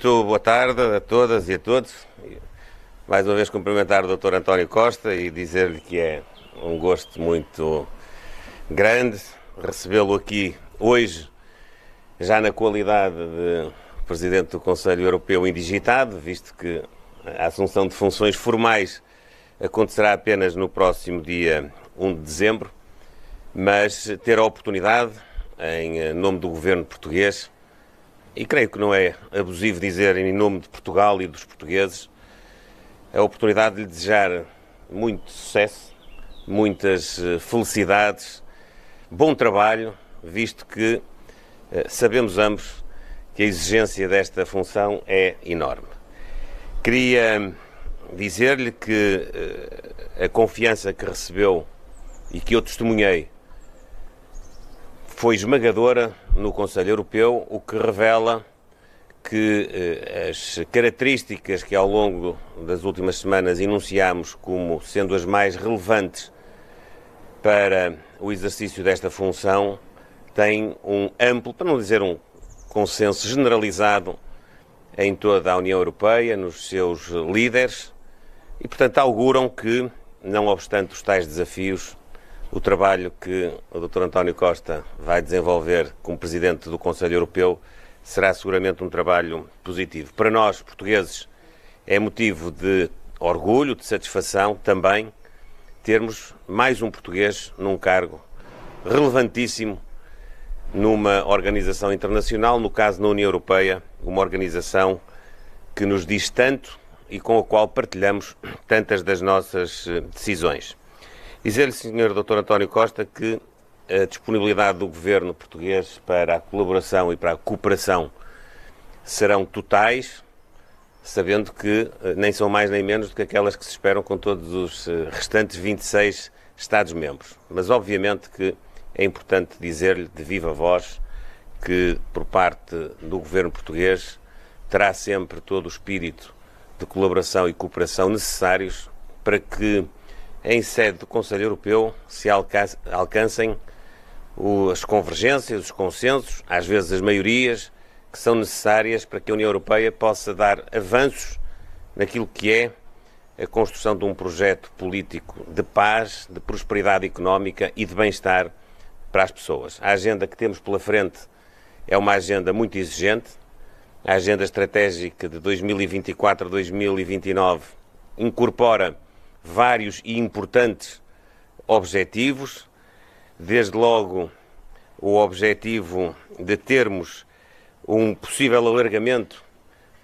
Muito boa tarde a todas e a todos. Mais uma vez cumprimentar o Dr. António Costa e dizer-lhe que é um gosto muito grande recebê-lo aqui hoje, já na qualidade de Presidente do Conselho Europeu indigitado, visto que a assunção de funções formais acontecerá apenas no próximo dia 1 de dezembro, mas ter a oportunidade, em nome do Governo português, e creio que não é abusivo dizer em nome de Portugal e dos portugueses, a oportunidade de lhe desejar muito sucesso, muitas felicidades, bom trabalho, visto que sabemos ambos que a exigência desta função é enorme. Queria dizer-lhe que a confiança que recebeu e que eu testemunhei foi esmagadora no Conselho Europeu, o que revela que as características que ao longo das últimas semanas enunciámos como sendo as mais relevantes para o exercício desta função têm um amplo, para não dizer um consenso generalizado em toda a União Europeia, nos seus líderes, e portanto auguram que, não obstante os tais desafios, o trabalho que o Dr. António Costa vai desenvolver como Presidente do Conselho Europeu será seguramente um trabalho positivo. Para nós, portugueses, é motivo de orgulho, de satisfação também termos mais um português num cargo relevantíssimo numa organização internacional, no caso na União Europeia, uma organização que nos diz tanto e com a qual partilhamos tantas das nossas decisões. Dizer-lhe, Sr. Dr. António Costa, que a disponibilidade do Governo português para a colaboração e para a cooperação serão totais, sabendo que nem são mais nem menos do que aquelas que se esperam com todos os restantes 26 Estados-membros. Mas, obviamente, que é importante dizer-lhe de viva voz que, por parte do Governo português, terá sempre todo o espírito de colaboração e cooperação necessários para que, em sede do Conselho Europeu, se alcancem as convergências, os consensos, às vezes as maiorias, que são necessárias para que a União Europeia possa dar avanços naquilo que é a construção de um projeto político de paz, de prosperidade económica e de bem-estar para as pessoas. A agenda que temos pela frente é uma agenda muito exigente. A agenda estratégica de 2024 a 2029 incorpora vários e importantes objetivos, desde logo o objetivo de termos um possível alargamento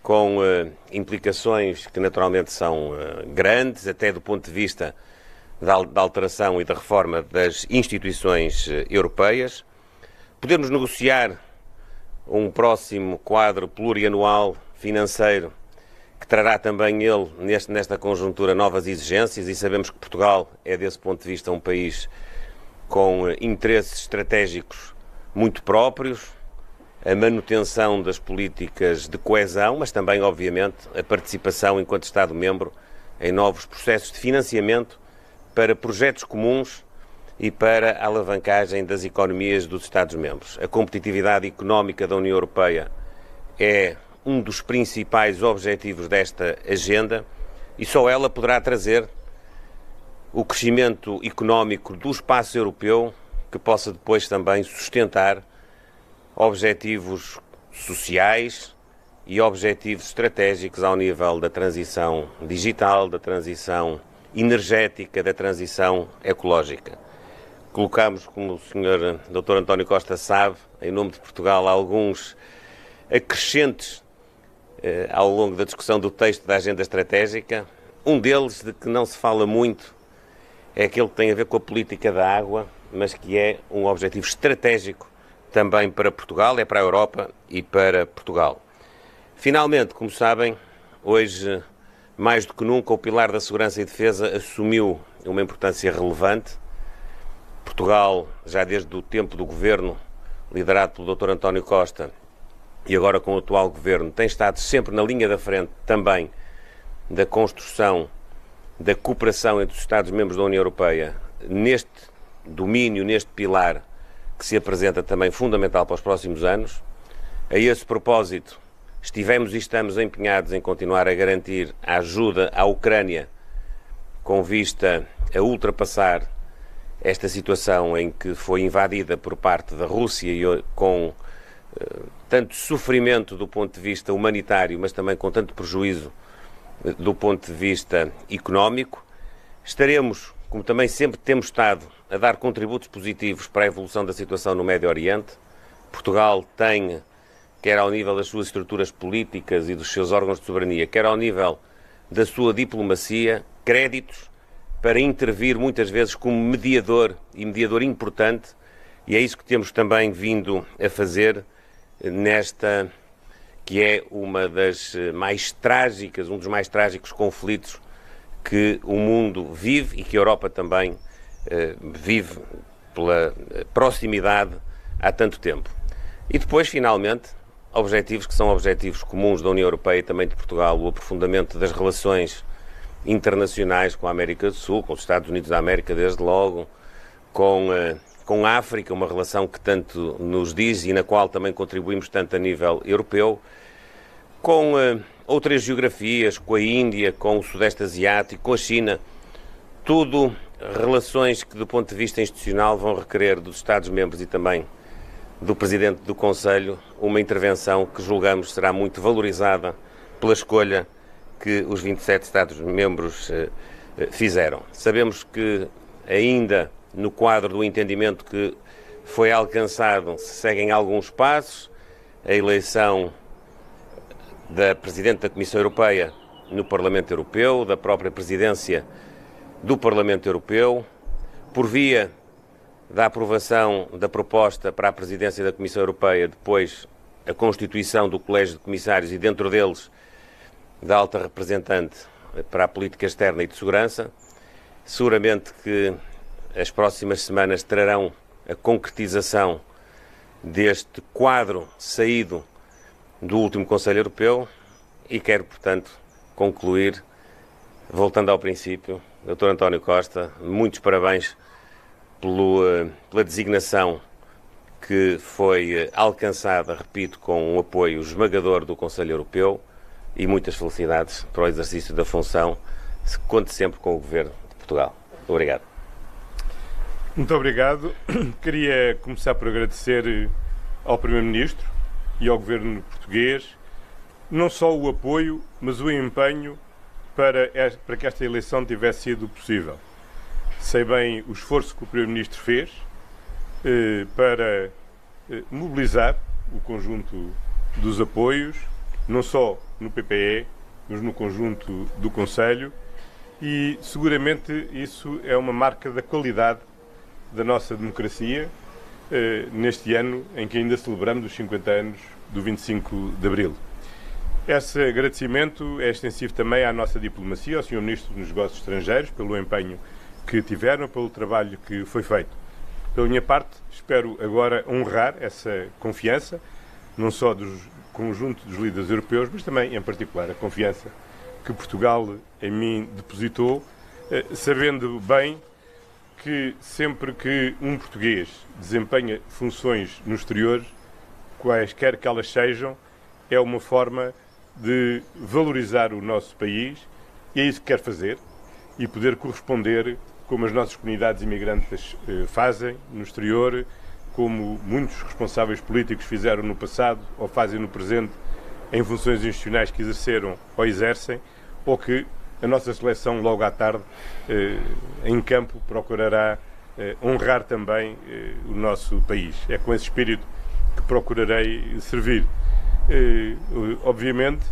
com implicações que naturalmente são grandes, até do ponto de vista da alteração e da reforma das instituições europeias. Podemos negociar um próximo quadro plurianual financeiro que trará também ele, nesta conjuntura, novas exigências, e sabemos que Portugal é, desse ponto de vista, um país com interesses estratégicos muito próprios, a manutenção das políticas de coesão, mas também, obviamente, a participação enquanto Estado-membro em novos processos de financiamento para projetos comuns e para a alavancagem das economias dos Estados-membros. A competitividade económica da União Europeia é um dos principais objetivos desta agenda e só ela poderá trazer o crescimento económico do espaço europeu que possa depois também sustentar objetivos sociais e objetivos estratégicos ao nível da transição digital, da transição energética, da transição ecológica. Colocamos, como o Sr. Dr. António Costa sabe, em nome de Portugal, alguns acrescentes ao longo da discussão do texto da agenda estratégica. Um deles, de que não se fala muito, é aquele que tem a ver com a política da água, mas que é um objetivo estratégico também para Portugal, é para a Europa e para Portugal. Finalmente, como sabem, hoje, mais do que nunca, o pilar da segurança e defesa assumiu uma importância relevante. Portugal, já desde o tempo do governo liderado pelo Dr. António Costa, e agora com o atual Governo, tem estado sempre na linha da frente também da construção da cooperação entre os Estados-membros da União Europeia neste domínio, neste pilar que se apresenta também fundamental para os próximos anos. A esse propósito, estivemos e estamos empenhados em continuar a garantir a ajuda à Ucrânia com vista a ultrapassar esta situação em que foi invadida por parte da Rússia e com tanto sofrimento do ponto de vista humanitário, mas também com tanto prejuízo do ponto de vista económico. Estaremos, como também sempre temos estado, a dar contributos positivos para a evolução da situação no Médio Oriente. Portugal tem, quer ao nível das suas estruturas políticas e dos seus órgãos de soberania, quer ao nível da sua diplomacia, créditos para intervir muitas vezes como mediador e mediador importante, e é isso que temos também vindo a fazer nesta que é uma das mais trágicas, um dos mais trágicos conflitos que o mundo vive e que a Europa também vive pela proximidade há tanto tempo. E depois, finalmente, objetivos que são objetivos comuns da União Europeia e também de Portugal, o aprofundamento das relações internacionais com a América do Sul, com os Estados Unidos da América, desde logo, com a África, uma relação que tanto nos diz e na qual também contribuímos tanto a nível europeu, com outras geografias, com a Índia, com o Sudeste Asiático, com a China, tudo relações que, do ponto de vista institucional, vão requerer dos Estados-membros e também do Presidente do Conselho uma intervenção que julgamos será muito valorizada pela escolha que os 27 Estados-membros fizeram. Sabemos que ainda no quadro do entendimento que foi alcançado se seguem alguns passos, a eleição da Presidente da Comissão Europeia no Parlamento Europeu, da própria Presidência do Parlamento Europeu, por via da aprovação da proposta para a Presidência da Comissão Europeia, depois a constituição do Colégio de Comissários e dentro deles da Alta Representante para a Política Externa e de Segurança. Seguramente que as próximas semanas trarão a concretização deste quadro saído do último Conselho Europeu e quero, portanto, concluir, voltando ao princípio, Dr. António Costa, muitos parabéns pela designação que foi alcançada, repito, com um apoio esmagador do Conselho Europeu e muitas felicidades para o exercício da função. Conte sempre com o Governo de Portugal. Obrigado. Muito obrigado. Queria começar por agradecer ao Primeiro-Ministro e ao Governo português não só o apoio, mas o empenho para que esta eleição tivesse sido possível. Sei bem o esforço que o Primeiro-Ministro fez para mobilizar o conjunto dos apoios, não só no PPE, mas no conjunto do Conselho, e seguramente isso é uma marca da qualidade da nossa democracia neste ano em que ainda celebramos os 50 anos do 25 de Abril. Esse agradecimento é extensivo também à nossa diplomacia, ao Sr. Ministro dos Negócios Estrangeiros, pelo empenho que tiveram, pelo trabalho que foi feito. Pela minha parte, espero agora honrar essa confiança, não só do conjunto dos líderes europeus, mas também, em particular, a confiança que Portugal em mim depositou, sabendo bem que sempre que um português desempenha funções no exterior, quaisquer que elas sejam, é uma forma de valorizar o nosso país e é isso que quer fazer e poder corresponder como as nossas comunidades imigrantes fazem no exterior, como muitos responsáveis políticos fizeram no passado ou fazem no presente em funções institucionais que exerceram ou exercem, ou que a nossa seleção logo à tarde em campo procurará honrar também o nosso país. É com esse espírito que procurarei servir. Obviamente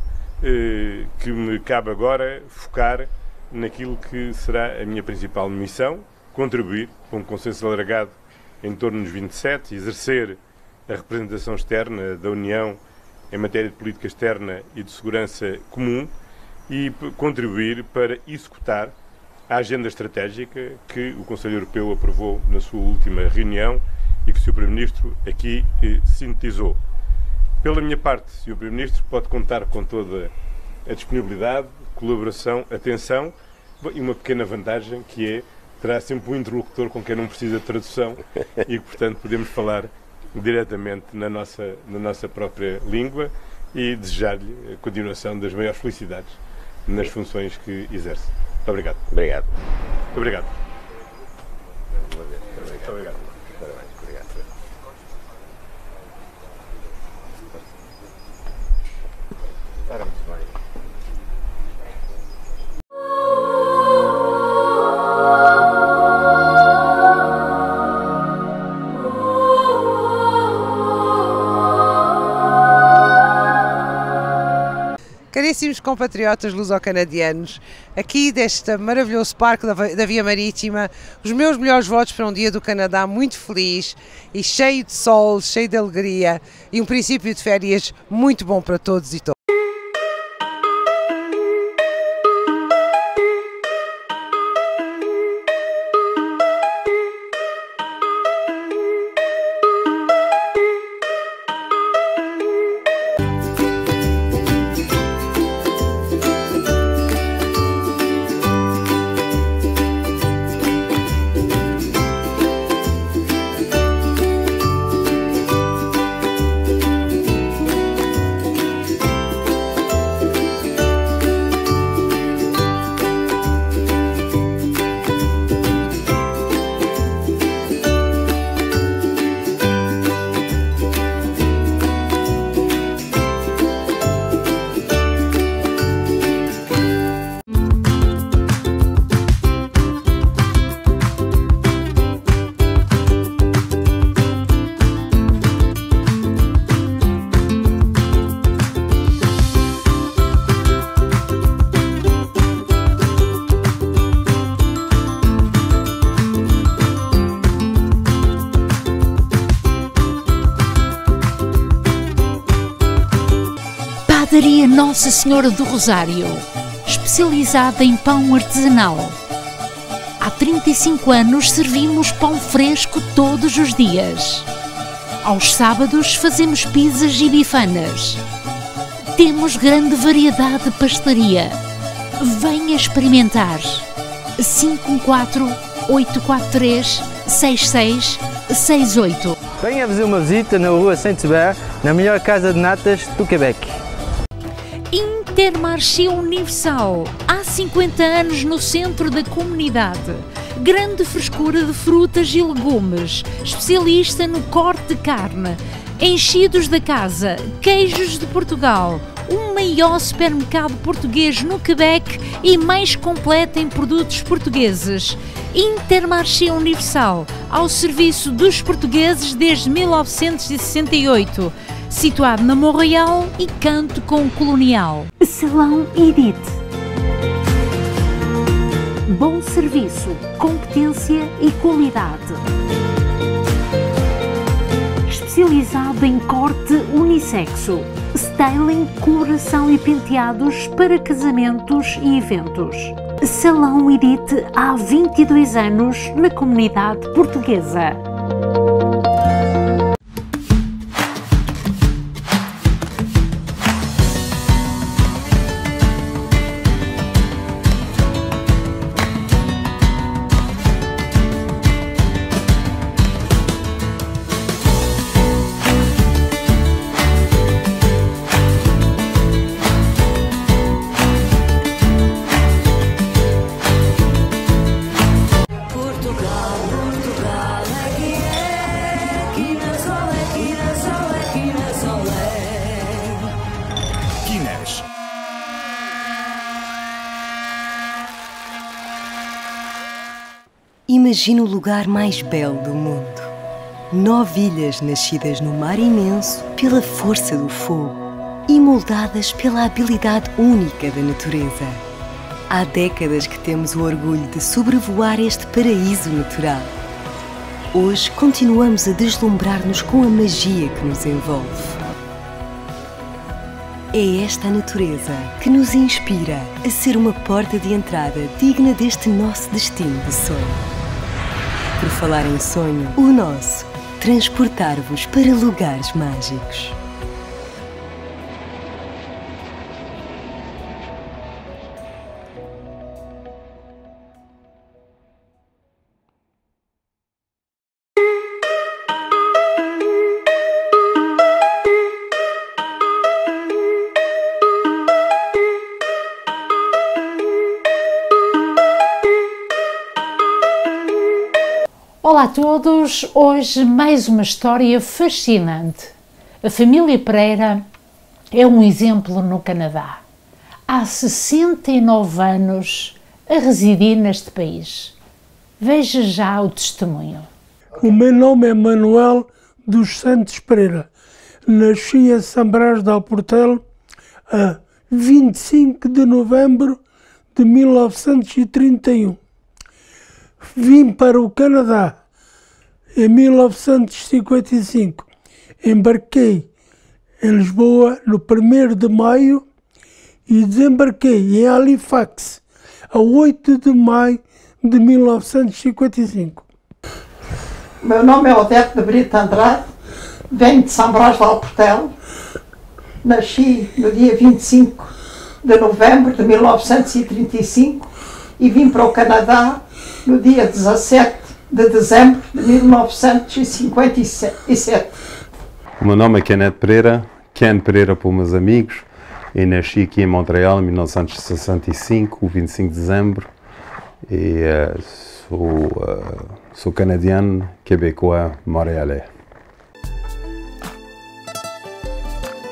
que me cabe agora focar naquilo que será a minha principal missão, contribuir com um consenso alargado em torno dos 27, exercer a representação externa da União em matéria de política externa e de segurança comum e contribuir para executar a agenda estratégica que o Conselho Europeu aprovou na sua última reunião e que o Sr. Primeiro-Ministro aqui sintetizou. Pela minha parte, Sr. Primeiro-Ministro, pode contar com toda a disponibilidade, colaboração, atenção e uma pequena vantagem que é terá sempre um interlocutor com quem não precisa de tradução e que, portanto, podemos falar diretamente na nossa própria língua e desejar-lhe a continuação das maiores felicidades nas funções que exerce. Muito obrigado. Obrigado. Obrigado. Muito obrigado. Parabéns. Obrigado. Era muito bem. Caríssimos compatriotas luso-canadianos, aqui deste maravilhoso parque da Via Marítima, os meus melhores votos para um dia do Canadá muito feliz e cheio de sol, cheio de alegria e um princípio de férias muito bom para todos e todas. Padaria Nossa Senhora do Rosário, especializada em pão artesanal. Há 35 anos servimos pão fresco todos os dias. Aos sábados fazemos pizzas e bifanas. Temos grande variedade de pastelaria. Venha experimentar. 514-843-6668. Venha fazer uma visita na rua Saint-Hubert, na melhor casa de natas do Quebec. Intermarché Universal, há 50 anos no centro da comunidade. Grande frescura de frutas e legumes, especialista no corte de carne, enchidos da casa, queijos de Portugal, o maior supermercado português no Quebec e mais completo em produtos portugueses. Intermarché Universal, ao serviço dos portugueses desde 1968. Situado na Montreal e Canto com Colonial. Salão Edith. Bom serviço, competência e qualidade. Especializado em corte unissexo, styling, coloração e penteados para casamentos e eventos. Salão Edith há 22 anos na comunidade portuguesa. Imagina o lugar mais belo do mundo. 9 ilhas nascidas no mar imenso pela força do fogo e moldadas pela habilidade única da natureza. Há décadas que temos o orgulho de sobrevoar este paraíso natural. Hoje continuamos a deslumbrar-nos com a magia que nos envolve. É esta a natureza que nos inspira a ser uma porta de entrada digna deste nosso destino de sonho. Por falar em sonho, o nosso, transportar-vos para lugares mágicos. Olá a todos, hoje mais uma história fascinante. A família Pereira é um exemplo no Canadá. Há 69 anos a residir neste país. Veja já o testemunho. O meu nome é Manuel dos Santos Pereira. Nasci em São Brás de Alportel a 25 de novembro de 1931. Vim para o Canadá em 1955. Embarquei em Lisboa no 1º de maio e desembarquei em Halifax a 8 de maio de 1955. Meu nome é Odete de Brito Andrade, venho de São Brás de Alportel. Nasci no dia 25 de novembro de 1935 e vim para o Canadá no dia 17 de dezembro de 1957. O meu nome é Kenneth Pereira, Ken Pereira para os meus amigos, e nasci aqui em Montreal em 1965, 25 de dezembro, e sou canadiano, québécois, montréalais.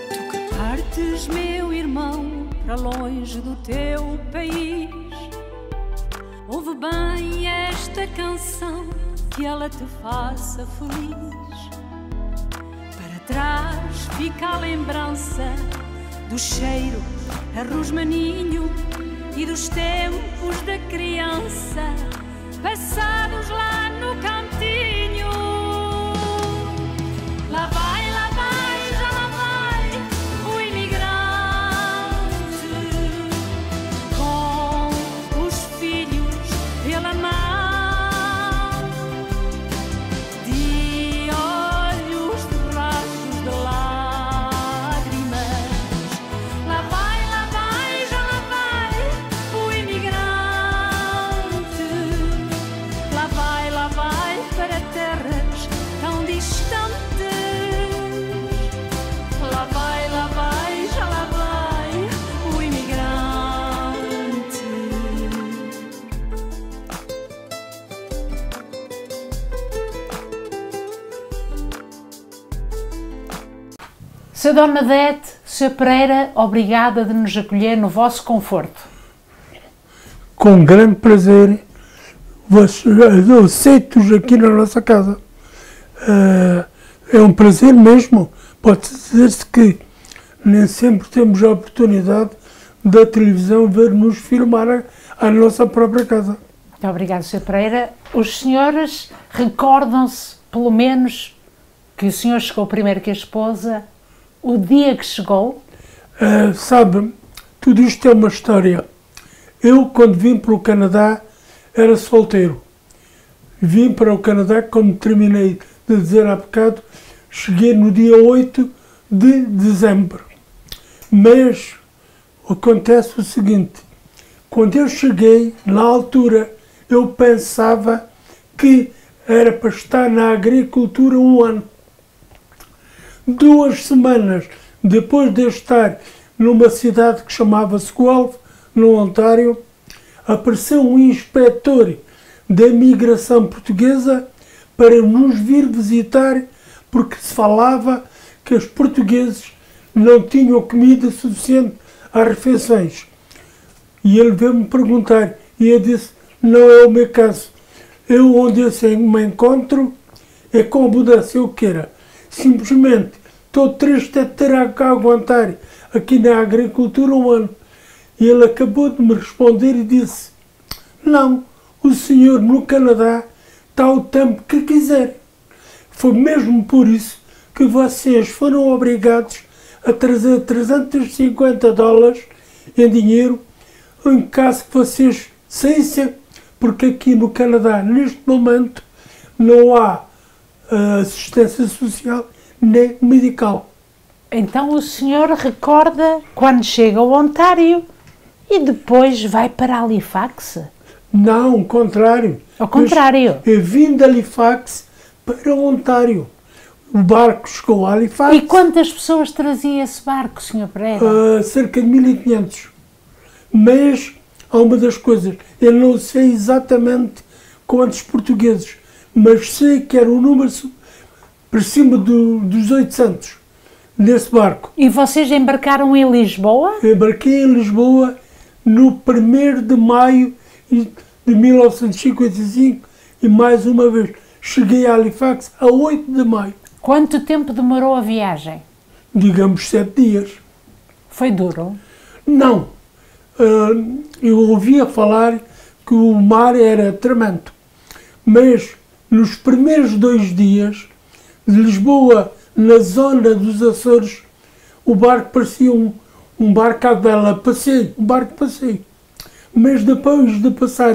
Tu que partes, meu irmão, para longe do teu país, ouve bem esta canção, que ela te faça feliz. Para trás fica a lembrança do cheiro a rosmaninho e dos tempos da criança, passados lá no cantinho. Lá vai, já lá vai o imigrante, com os filhos pela mão, de olhos de rastros de lágrimas. Lá vai, já lá vai o imigrante. Lá vai para terras tão distantes. Lá vai, já lá vai o imigrante. Sra. Dona Odete, Sr. Pereira, obrigada de nos acolher no vosso conforto. Com grande prazer, eu aceito-os aqui na nossa casa. É um prazer mesmo. Pode-se dizer-se que nem sempre temos a oportunidade da televisão ver-nos filmar a nossa própria casa. Muito obrigada, Sr. Pereira. Os senhores recordam-se, pelo menos, que o senhor chegou primeiro que a esposa, o dia que chegou? Sabe, tudo isto é uma história. Eu, quando vim para o Canadá, era solteiro. Vim para o Canadá, como terminei de dizer há bocado, cheguei no dia 8 de dezembro. Mas acontece o seguinte: quando eu cheguei, na altura, eu pensava que era para estar na agricultura um ano. 2 semanas depois de eu estar numa cidade que chamava-se Guelph, no Ontário, apareceu um inspetor da imigração portuguesa para nos vir visitar, porque se falava que os portugueses não tinham comida suficiente às refeições. E ele veio-me perguntar, e eu disse: não é o meu caso. Eu, onde eu me encontro, é com abundância eu queira. Simplesmente estou triste de ter a aguentar aqui na agricultura um ano. E ele acabou de me responder e disse: não, o senhor no Canadá está o tempo que quiser. Foi mesmo por isso que vocês foram obrigados a trazer $350 em dinheiro, em caso que vocês saíssem, porque aqui no Canadá, neste momento, não há assistência social nem medical. Então o senhor recorda quando chega ao Ontário e depois vai para Halifax? Não, ao contrário. Ao contrário? Eu vim de Halifax para o Ontário. O barco chegou a Halifax. E quantas pessoas trazia esse barco, Sr. Pereira? Cerca de 1500. Mas há uma das coisas, eu não sei exatamente quantos portugueses, mas sei que era um número por cima dos 800, nesse barco. E vocês embarcaram em Lisboa? Embarquei em Lisboa no 1º de maio de 1955 e mais uma vez cheguei a Halifax a 8 de maio. Quanto tempo demorou a viagem? Digamos 7 dias. Foi duro? Não. Eu ouvia falar que o mar era tremendo, mas nos primeiros 2 dias de Lisboa, na zona dos Açores, o barco parecia um barco à vela, um barco de passeio. Mas depois de passar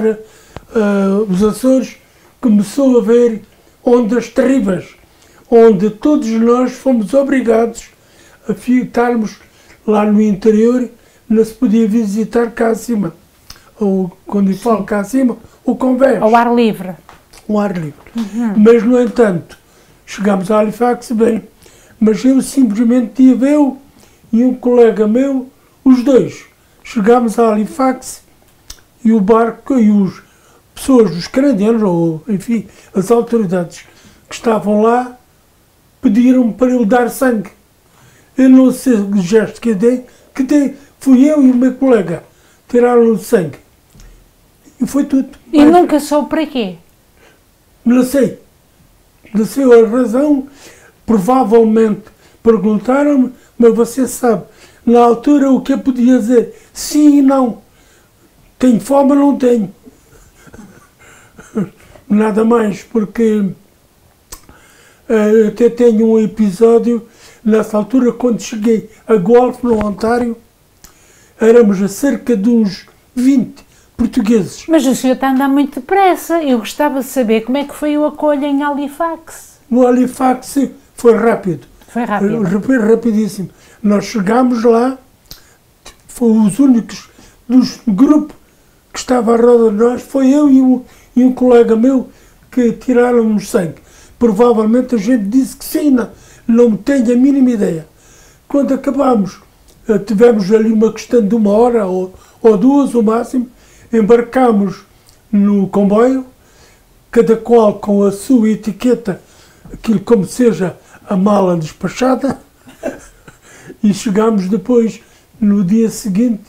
os Açores, começou a haver ondas terríveis, onde todos nós fomos obrigados a ficarmos lá no interior, não se podia visitar cá acima. Ou, quando eu falo cá acima, o convés. Ao ar livre. Ao ar livre. Mas, no entanto, chegámos a Halifax bem, mas eu simplesmente eu e um colega meu, os dois, chegámos a Halifax e o barco e as pessoas, os canadianos, ou enfim, as autoridades que estavam lá, pediram para eu dar sangue. Eu não sei o gesto que dei, fui eu e o meu colega, tiraram o sangue. E foi tudo. E nunca soube para quê? Não sei. Não sei a razão. Provavelmente perguntaram-me, mas você sabe, na altura o que eu podia dizer? Sim e não. Tenho fome ou não tenho? Nada mais, porque eu até tenho um episódio, nessa altura, quando cheguei a Guelph, no Ontário, éramos a cerca de uns 20 portugueses. Mas o senhor está a andar muito depressa. Eu gostava de saber como é que foi o acolho em Halifax. O Halifax foi rápido. Foi rápido. Rapidíssimo. Nós chegámos lá, foi os únicos dos grupo que estava à roda de nós, foi eu e um colega meu que tiraram-nos sangue. Provavelmente a gente disse que sim, não tenho a mínima ideia. Quando acabámos, tivemos ali uma questão de 1 hora ou 2, o máximo, embarcámos no comboio, cada qual com a sua etiqueta, aquilo como seja a mala despachada, e chegámos depois, no dia seguinte,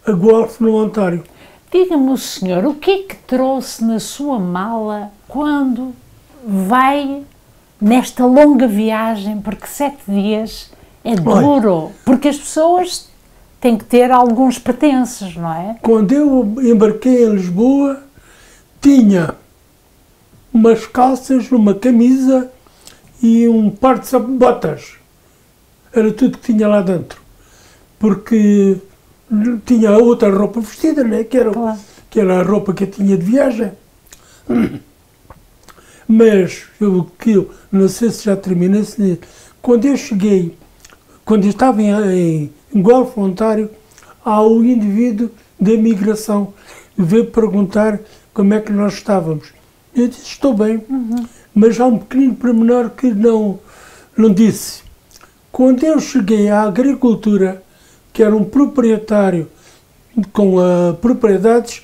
a Guelph, no Ontário. Diga-me o senhor, o que é que trouxe na sua mala quando vai nesta longa viagem? Porque 7 dias é duro, porque as pessoas têm que ter alguns pertences, não é? Quando eu embarquei em Lisboa, tinha umas calças, uma camisa e um par de botas. Era tudo que tinha lá dentro. Porque tinha outra roupa vestida, né? que era a roupa que eu tinha de viagem. Mas, eu não sei se já terminei, quando eu cheguei, quando eu estava em Guelph, Ontário, há um indivíduo da imigração que veio perguntar como é que nós estávamos. Eu disse, estou bem, mas há um pequenino pormenor que não disse. Quando eu cheguei à agricultura, que era um proprietário com propriedades,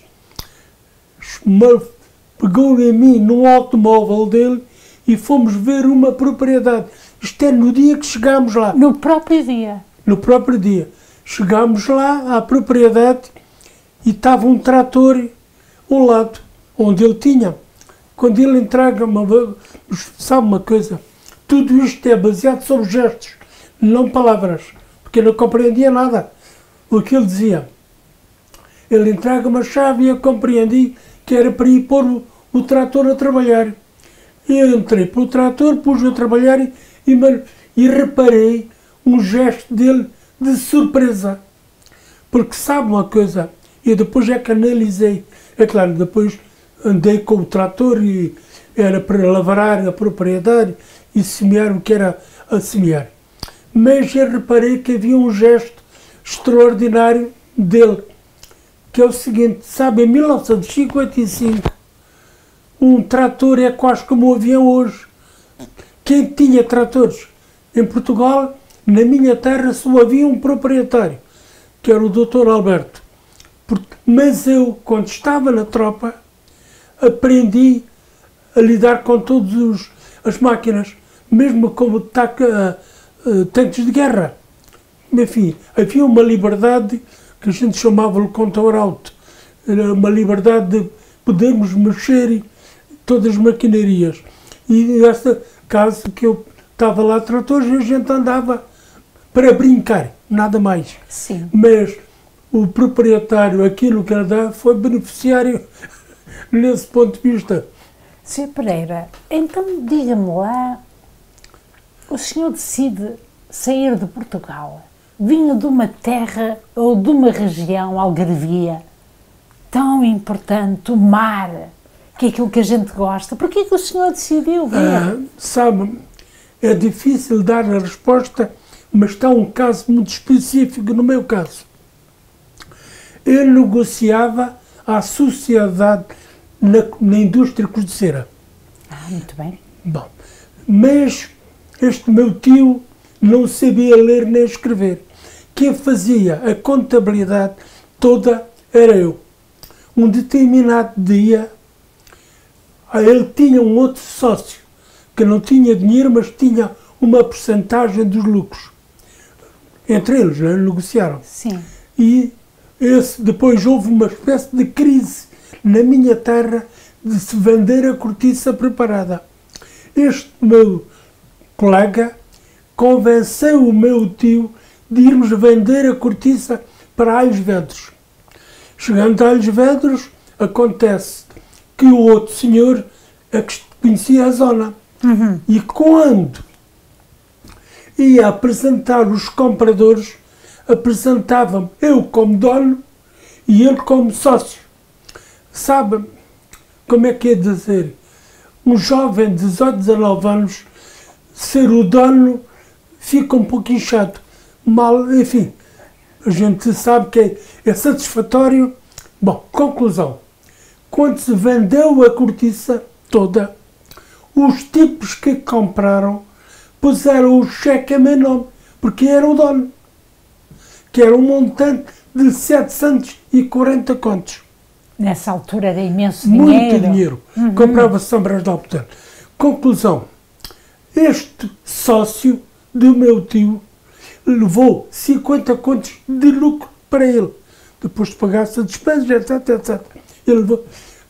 pegou em mim num automóvel dele e fomos ver uma propriedade. Isto é no dia que chegámos lá. No próprio dia? No próprio dia. Chegámos lá à propriedade e estava um trator ao lado, onde ele tinha. Quando ele entrega, sabe uma coisa? Tudo isto é baseado sobre gestos, não palavras, porque eu não compreendia nada o que ele dizia. Ele entrega uma chave e eu compreendi que era para ir pôr o trator a trabalhar. Eu entrei pelo trator, pus-o a trabalhar e reparei um gesto dele de surpresa. Porque sabe uma coisa, eu depois é que analisei, é claro, depois andei com o trator e era para lavrar a propriedade e semear o que era a semear. Mas eu reparei que havia um gesto extraordinário dele, que é o seguinte, sabe, em 1955, um trator é quase como um avião hoje. Quem tinha tratores? Em Portugal, na minha terra, só havia um proprietário, que era o Dr. Alberto. Mas eu, quando estava na tropa, aprendi a lidar com todas as máquinas, mesmo como tanques de guerra. Enfim, havia uma liberdade que a gente chamava de control out, uma liberdade de podermos mexer todas as maquinarias. E nesse caso que eu estava lá tratores, a gente andava para brincar, nada mais. Sim. Mas o proprietário aqui no Canadá foi beneficiário nesse ponto de vista. Sr. Pereira, então diga-me lá, o senhor decide sair de Portugal, vinha de uma terra ou de uma região, Algarvia, tão importante, o mar, que é aquilo que a gente gosta. Porquê que o senhor decidiu vir? Sabe, é difícil dar a resposta, mas está um caso muito específico no meu caso. Eu negociava a sociedade na indústria cruzeira. Muito bem. Bom, mas este meu tio não sabia ler nem escrever. Quem fazia a contabilidade toda era eu. Um determinado dia, ele tinha um outro sócio que não tinha dinheiro, mas tinha uma percentagem dos lucros. Entre eles, né, negociaram. Sim. E depois houve uma espécie de crise na minha terra de se vender a cortiça preparada. Este meu colega convenceu o meu tio de irmos vender a cortiça para Alhos Vedros. Chegando a Alhos Vedros, acontece que o outro senhor é que conhecia a zona. E quando ia apresentar os compradores, apresentava-me eu como dono e ele como sócio. Sabe como é que é dizer? Um jovem de 18, 19 anos, ser o dono, fica um pouco inchado. Mal, enfim, a gente sabe que é satisfatório. Bom, conclusão. Quando se vendeu a cortiça toda, os tipos que compraram puseram o cheque a meu nome, porque era o dono, que era um montante de 740 contos. Nessa altura era imenso Muito dinheiro. dinheiro. Comprava-se São Brás de Alpedar. Conclusão. Este sócio do meu tio levou 50 contos de lucro para ele. Depois de pagar-se a despesa, etc, etc. Ele levou,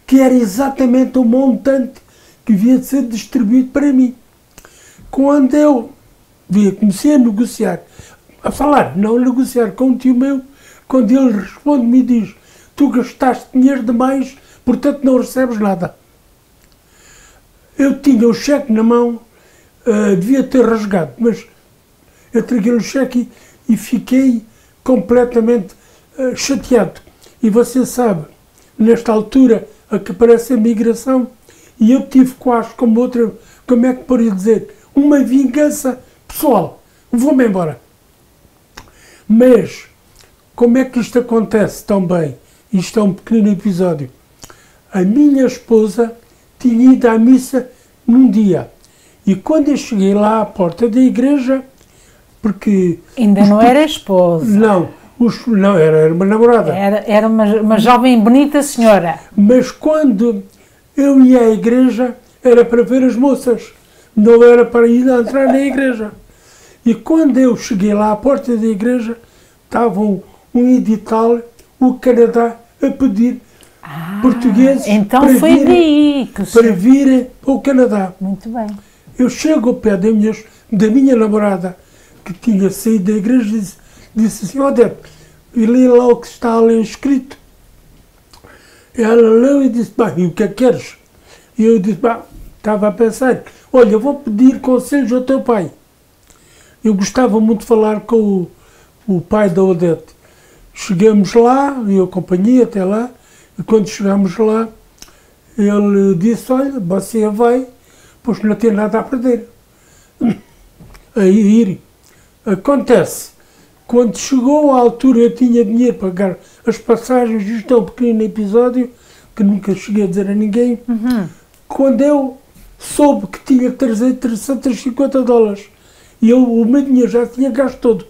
que era exatamente o montante que devia de ser distribuído para mim. Quando eu comecei a negociar, a falar, não a negociar com um tio meu, quando ele responde-me e diz: tu gastaste dinheiro demais, portanto não recebes nada. Eu tinha o cheque na mão, devia ter rasgado, mas eu entreguei o cheque e fiquei completamente chateado. E você sabe, nesta altura a que aparece a migração, e eu tive quase como outra, como é que poderia dizer, uma vingança pessoal. Vou-me embora. Mas, como é que isto acontece tão bem? Isto é um pequeno episódio. A minha esposa tinha ido à missa num dia. E quando eu cheguei lá à porta da igreja, porque... Ainda não era esposa. Não, era uma namorada. Era uma jovem bonita senhora. Mas quando eu ia à igreja, era para ver as moças. Não era para ir entrar na igreja. E quando eu cheguei lá à porta da igreja, estava um edital, o Canadá, a pedir portugueses então para foi daí que para virem para o Canadá. Muito bem. Eu chego ao pé da minha namorada, que tinha saído da igreja, e disse assim: Odete, e li lá o que está ali escrito. Ela leu e disse: e o que é que queres? E eu disse: estava a pensar, olha, vou pedir conselhos ao teu pai. Eu gostava muito de falar com o pai da Odete. Chegamos lá, eu acompanhei até lá, e quando chegamos lá, ele disse: olha, você vai, pois não tem nada a perder. Aí ir. Acontece, quando chegou à altura eu tinha dinheiro para pagar as passagens, isto é um pequeno episódio que nunca cheguei a dizer a ninguém. Quando eu soube que tinha que trazer $350 e o meu dinheiro já tinha gasto todo,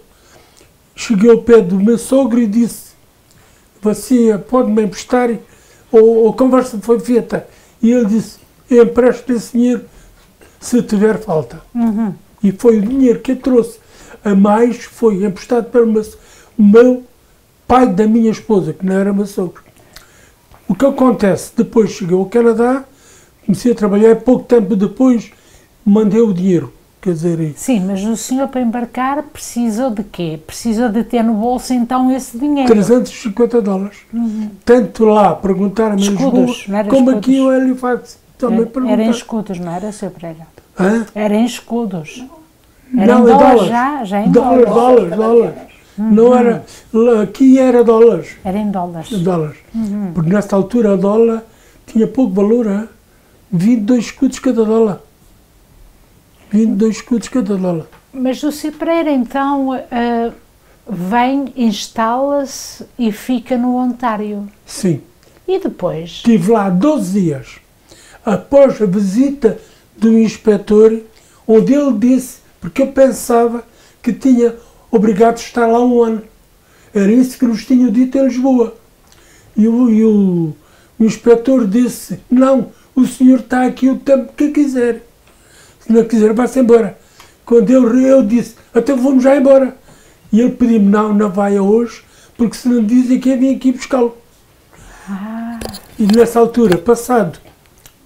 cheguei ao pé do meu sogro e disse: você pode-me emprestar? Ou a conversa foi feita. E ele disse: eu empresto esse dinheiro se tiver falta. E foi o dinheiro que eu trouxe. A mais foi emprestado pelo o meu pai da minha esposa, que não era meu sogro. O que acontece? Depois cheguei ao Canadá, comecei a trabalhar, pouco tempo depois mandei o dinheiro. Quer dizer, sim, mas o senhor para embarcar precisou de quê? Precisou de ter no bolso então esse dinheiro? $350. Tanto lá perguntar a mim escudos, como aqui o Halifax também perguntar. Era em escudos, não era, Sr. Pereira? Hã? Era em escudos. Era em dólares. Já em Dólares. Não era, aqui era dólares. Era em dólares. Porque nesta altura a dólar tinha pouco valor, hein? 22 escudos cada dólar. 22 escudos cada dólar. Mas o Sr. Pereira então vem, instala-se e fica no Ontário. Sim. E depois? Estive lá 12 dias. Após a visita do inspetor, onde ele disse, porque eu pensava que tinha obrigado a estar lá um ano. Era isso que nos tinham dito em Lisboa. E o inspetor disse, não, o senhor está aqui o tempo que quiser. Se não quiser, vá-se embora. Quando eu disse, até vamos já embora. E ele pediu-me, não vai a hoje, porque se não dizem que eu vim aqui buscá-lo. E nessa altura, passado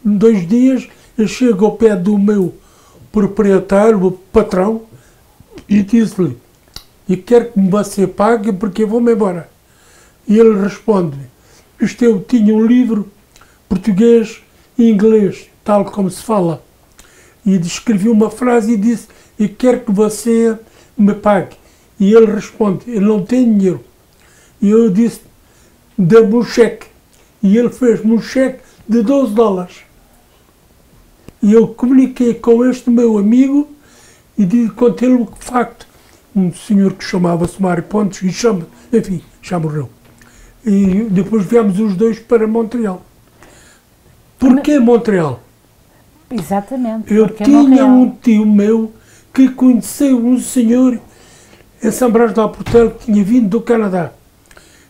2 dias, eu chego ao pé do meu proprietário, o patrão, e disse-lhe, eu quero que você pague porque eu vou-me embora. E ele responde, eu tinha um livro português e inglês, tal como se fala. E escrevi uma frase e disse, eu quero que você me pague. E ele responde, eu não tenho dinheiro. E eu disse, dê-me um cheque. E ele fez-me um cheque de $12. E eu comuniquei com este meu amigo e contei-lhe o facto. Um senhor que chamava-se Mário Pontes, e enfim, já morreu. E depois viemos os dois para Montreal. Porquê Montreal? Exatamente. Eu tinha um tio meu que conheceu um senhor em São Brás de Alportel que tinha vindo do Canadá.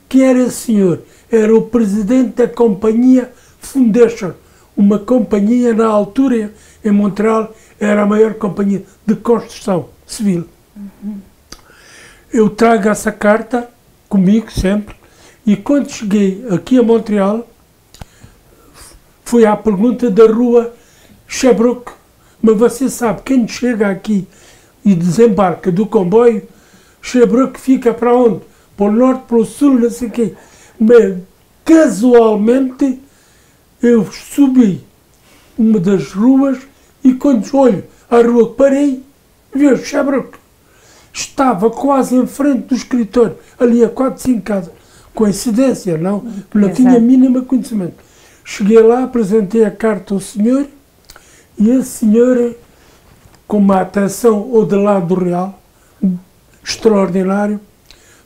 Quem era esse senhor? Era o presidente da companhia Foundation, uma companhia na altura em Montreal, era a maior companhia de construção civil. Eu trago essa carta comigo sempre e quando cheguei aqui a Montreal fui à pergunta da rua Sherbrooke, mas você sabe, quem chega aqui e desembarca do comboio, Sherbrooke fica para onde? Para o norte, para o sul, não sei o quê. Mas casualmente eu subi uma das ruas e quando olho à rua que parei, vejo Sherbrooke. Estava quase em frente do escritório, ali a 4, 5 casas. Coincidência, não? Não tinha mínimo conhecimento. Cheguei lá, apresentei a carta ao senhor e esse senhor, com uma atenção ao de lado real, extraordinário,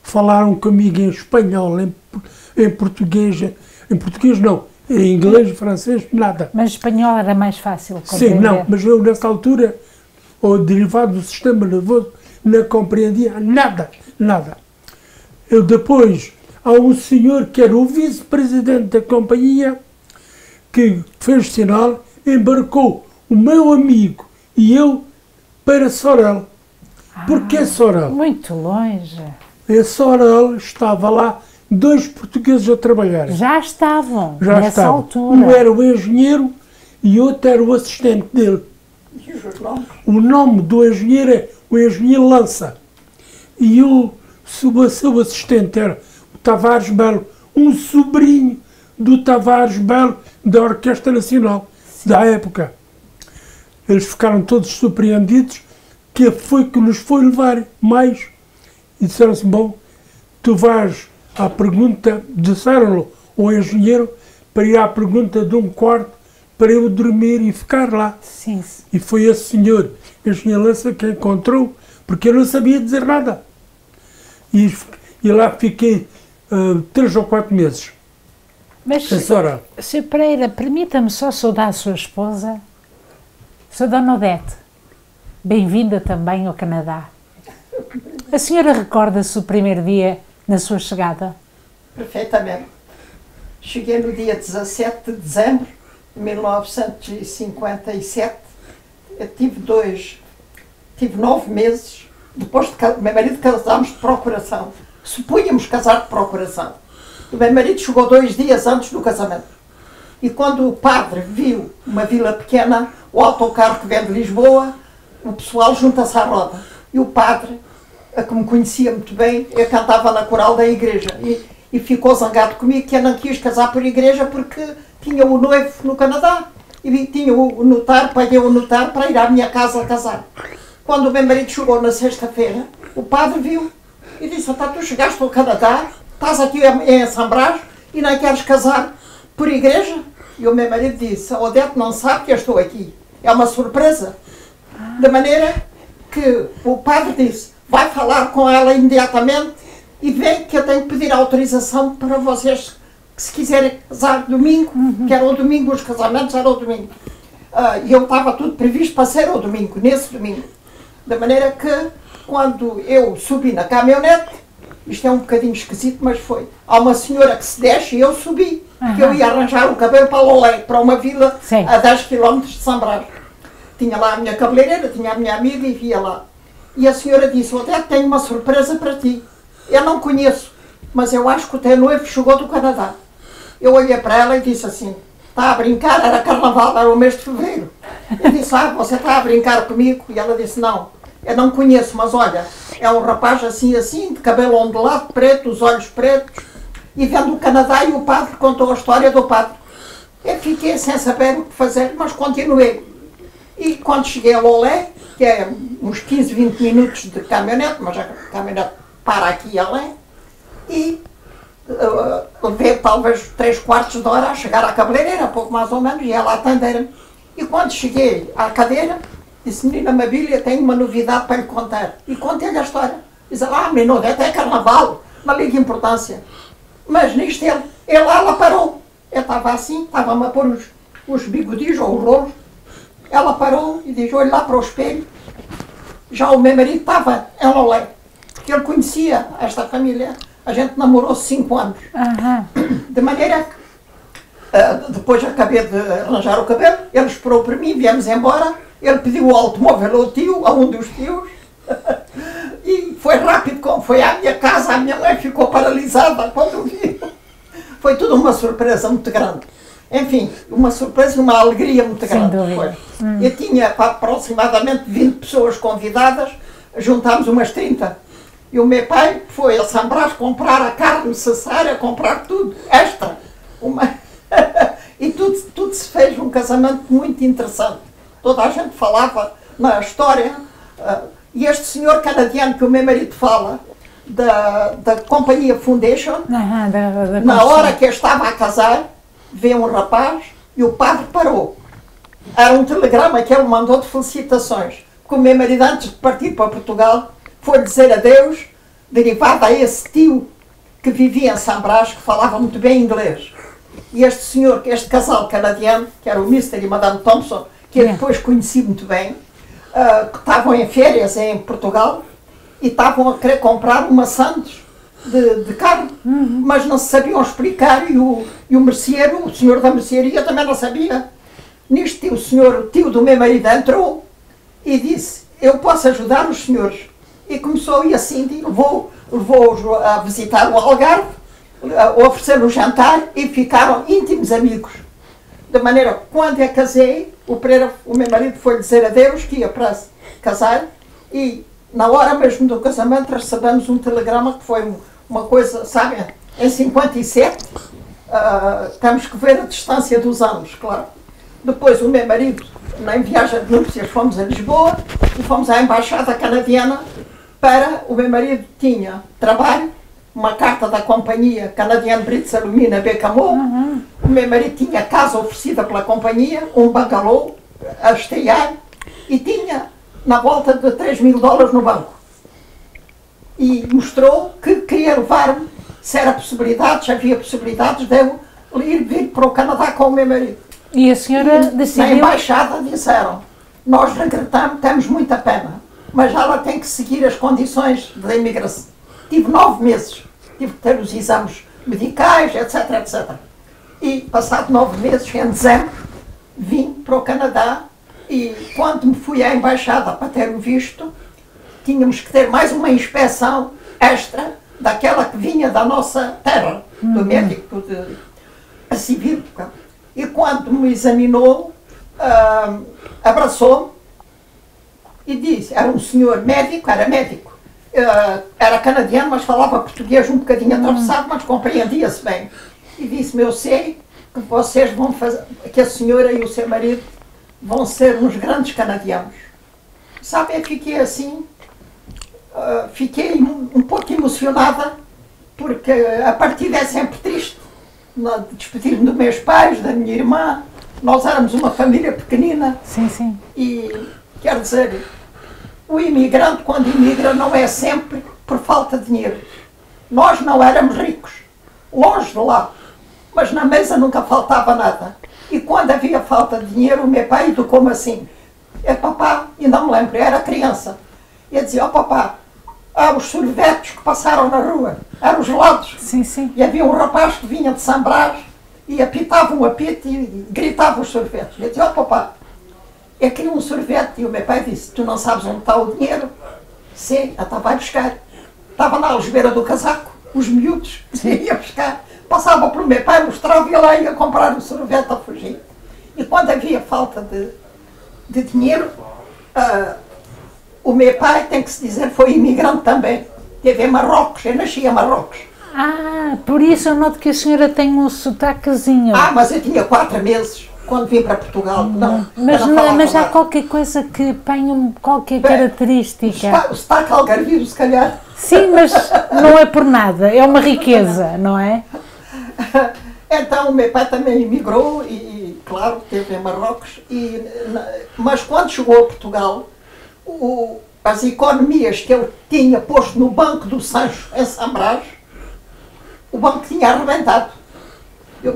falaram comigo em espanhol, em português não, em inglês, francês, nada. Mas espanhol era mais fácil compreender? Sim, não, mas eu nessa altura, o derivado do sistema nervoso, não compreendia nada. Eu depois, há um senhor que era o vice-presidente da companhia, que fez sinal, embarcou o meu amigo e eu para Sorel. Porquê Sorel? Muito longe. Em Sorel estava lá 2 portugueses a trabalhar. Já estavam, Já nessa estavam. altura. Um era o engenheiro e outro era o assistente dele. O nome do engenheiro é o engenheiro Lança. E o seu assistente era o Tavares Belo, um sobrinho do Tavares Belo da Orquestra Nacional, da época. Eles ficaram todos surpreendidos que foi que nos foi levar mais. E disseram assim, bom, tu vais à pergunta, disseram-lhe ao engenheiro, para ir à pergunta de um quarto, para eu dormir e ficar lá. Sim. E foi esse senhor, engenheiro Lança, que encontrou, porque eu não sabia dizer nada. E lá fiquei 3 ou 4 meses. Mas, Sr. Pereira, permita-me só saudar a sua esposa, Sra. Dona Odete. Bem-vinda também ao Canadá. A senhora recorda-se do primeiro dia na sua chegada? Perfeitamente. Cheguei no dia 17 de dezembro 1957, eu tive 9 meses, depois de meu marido casámos de procuração. Supunhamos casar de procuração. O meu marido chegou 2 dias antes do casamento. E quando o padre viu uma vila pequena, o autocarro que vem de Lisboa, o pessoal junta-se à roda. E o padre, que me conhecia muito bem, eu cantava na coral da igreja. E ficou zangado comigo que eu não quis casar por igreja porque tinha o noivo no Canadá. E tinha o notário, paguei o notário para ir à minha casa a casar. Quando o meu marido chegou na sexta-feira, o padre viu e disse: "Tá, tu chegaste ao Canadá, estás aqui em São Brás e não queres casar por igreja?" E o meu marido disse: "A Odete não sabe que eu estou aqui. É uma surpresa." De maneira que o padre disse: "Vai falar com ela imediatamente e vê que eu tenho que pedir autorização para vocês, que se quiserem casar domingo, que era o domingo, os casamentos eram o domingo." E eu estava tudo previsto para ser o domingo, nesse domingo. De maneira que, quando eu subi na caminhonete, isto é um bocadinho esquisito, mas foi, há uma senhora que se desce e eu subi, que eu ia arranjar o cabelo para Lolé, para uma vila a 10 km de São Brás. Tinha lá a minha cabeleireira, tinha a minha amiga e via lá. E a senhora disse: "Odete, tenho uma surpresa para ti. Eu não conheço, mas eu acho que o teu noivo chegou do Canadá." Eu olhei para ela e disse assim: "Está a brincar?" Era carnaval, era o mês de fevereiro. Eu disse: "Ah, você está a brincar comigo?" E ela disse: "Não, eu não conheço, mas olha, é um rapaz assim, assim, de cabelo ondulado, preto, os olhos pretos, e vem do Canadá." E o padre contou a história do padre. Eu fiquei sem saber o que fazer, mas continuei. E quando cheguei a Lolé, que é uns 15, 20 minutos de caminhonete, mas a caminhonete para aqui e além, e levei talvez 3/4 de hora a chegar à cabeleireira, pouco mais ou menos, e ela atender-me. E quando cheguei à cadeira, disse: "Menina Mabília, tenho uma novidade para lhe contar." E contei-lhe a história. Diz ela: "Ah, menino, até é carnaval, não liga importância." Mas nisto ela parou. Eu estava assim, estava-me a pôr os bigodinhos ou os rolos. Ela parou e disse: "Olha lá para o espelho." Já o meu marido estava em Lolé, porque ele conhecia esta família. A gente namorou 5 anos. De maneira que depois acabei de arranjar o cabelo, ele esperou por mim, viemos embora. Ele pediu o automóvel ao tio, a um dos tios, e foi rápido, como foi à minha casa. A minha mãe ficou paralisada quando viu. Foi tudo uma surpresa muito grande. Enfim, uma surpresa e uma alegria muito grande. Foi. Eu tinha aproximadamente 20 pessoas convidadas, juntámos umas 30. E o meu pai foi a São Brás comprar a carne necessária, comprar tudo, extra. E tudo se fez um casamento muito interessante. Toda a gente falava na história. E este senhor canadiano que o meu marido fala, da Companhia Foundation, na hora que eu estava a casar, veio um rapaz e o padre parou. Era um telegrama que ele mandou de felicitações. Porque o meu marido, antes de partir para Portugal, foi dizer adeus, derivado a esse tio que vivia em São Brás, que falava muito bem inglês. E este senhor, este casal canadiano, que era o Mr. e Madame Thompson, que eu depois conheci muito bem, que estavam em férias em Portugal e estavam a querer comprar uma sandes de carne, mas não se sabiam explicar. E o merceeiro, o senhor da mercearia, também não sabia. Nisto, o tio do meu marido entrou e disse: "Eu posso ajudar os senhores." E começou, e assim, levou-os a visitar o Algarve, ofereceram o jantar e ficaram íntimos amigos. De maneira que, quando eu casei, o meu marido foi dizer adeus, que ia para casar, e na hora mesmo do casamento recebemos um telegrama que foi uma coisa, sabem, em 57, temos que ver a distância dos anos, claro. Depois o meu marido, na viagem de núpcias, fomos a Lisboa e fomos à Embaixada Canadiana o meu marido tinha trabalho, uma carta da companhia Canadian Brits Alumina Becamo. O meu marido tinha casa oferecida pela companhia, um bangalô a estear, e tinha na volta de $3.000 no banco. E mostrou que queria levar-me, se havia possibilidades de eu vir para o Canadá com o meu marido. E a senhora decidiu... Na embaixada disseram: "Nós regretamos, temos muita pena, mas ela tem que seguir as condições da imigração." Tive 9 meses, tive que ter os exames medicais, etc, etc. E passado 9 meses, em dezembro, vim para o Canadá e quando me fui à embaixada para ter o visto, tínhamos que ter mais uma inspeção extra daquela que vinha da nossa terra, do médico a civil. E quando me examinou, abraçou-me e disse, era um senhor médico, era médico, era canadiano, mas falava português um bocadinho atravessado, mas compreendia-se bem. E disse-me, eu sei que vocês vão fazer, que a senhora e o seu marido vão ser uns grandes canadianos. Sabe, eu fiquei assim, fiquei um pouco emocionada, porque a partida é sempre triste. Despedir-me dos meus pais, da minha irmã, nós éramos uma família pequenina. Sim, sim. E, quer dizer, o imigrante, quando imigra, não é sempre por falta de dinheiro. Nós não éramos ricos, longe de lá, mas na mesa nunca faltava nada. E quando havia falta de dinheiro, o meu pai educou-me assim. Papá, ainda me lembro, eu era criança. E dizia, papá, os sorvetes que passaram na rua, eram os gelados. Sim, sim. E havia um rapaz que vinha de São Brás e apitava um apito e gritava os sorvetes. E eu dizia, papá, eu queria um sorvete. E o meu pai disse, tu não sabes onde está o dinheiro? Sim, então vai buscar. Estava na algebeira do casaco, os miúdos, ia buscar. Passava pelo meu pai, mostrava e lá ia comprar o sorvete a fugir. E quando havia falta de dinheiro, o meu pai, tem que se dizer, foi imigrante também. Teve em Marrocos, eu nasci em Marrocos. Por isso eu noto que a senhora tem um sotaquezinho. Mas eu tinha 4 meses quando vim para Portugal. Mas há qualquer coisa que tenha qualquer característica. O sotaque algarvio, se calhar. Sim, mas não é por nada, é uma riqueza, não é? Então o meu pai também emigrou e claro, esteve em Marrocos. Mas quando chegou a Portugal, as economias que ele tinha posto no Banco do Sancho, em São Brás, o banco tinha arrebentado. E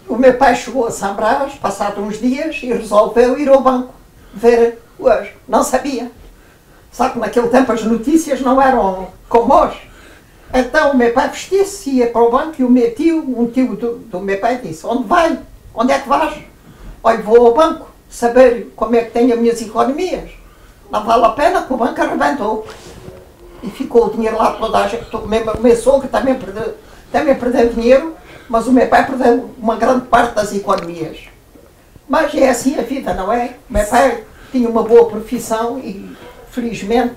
o meu pai chegou a São Brás, passado uns dias, e resolveu ir ao banco ver hoje. Não sabia. Sabe que naquele tempo as notícias não eram como hoje. Então o meu pai vestia-se, ia para o banco e o meu tio, um tio do meu pai, disse, onde vai? Onde é que vais? Olha, vou ao banco saber como é que tenho as minhas economias. Não vale a pena que o banco arrebentou. E ficou o dinheiro lá toda a gente. O meu sogro também perdeu dinheiro, mas o meu pai perdeu uma grande parte das economias. Mas é assim a vida, não é? O meu pai tinha uma boa profissão e, felizmente,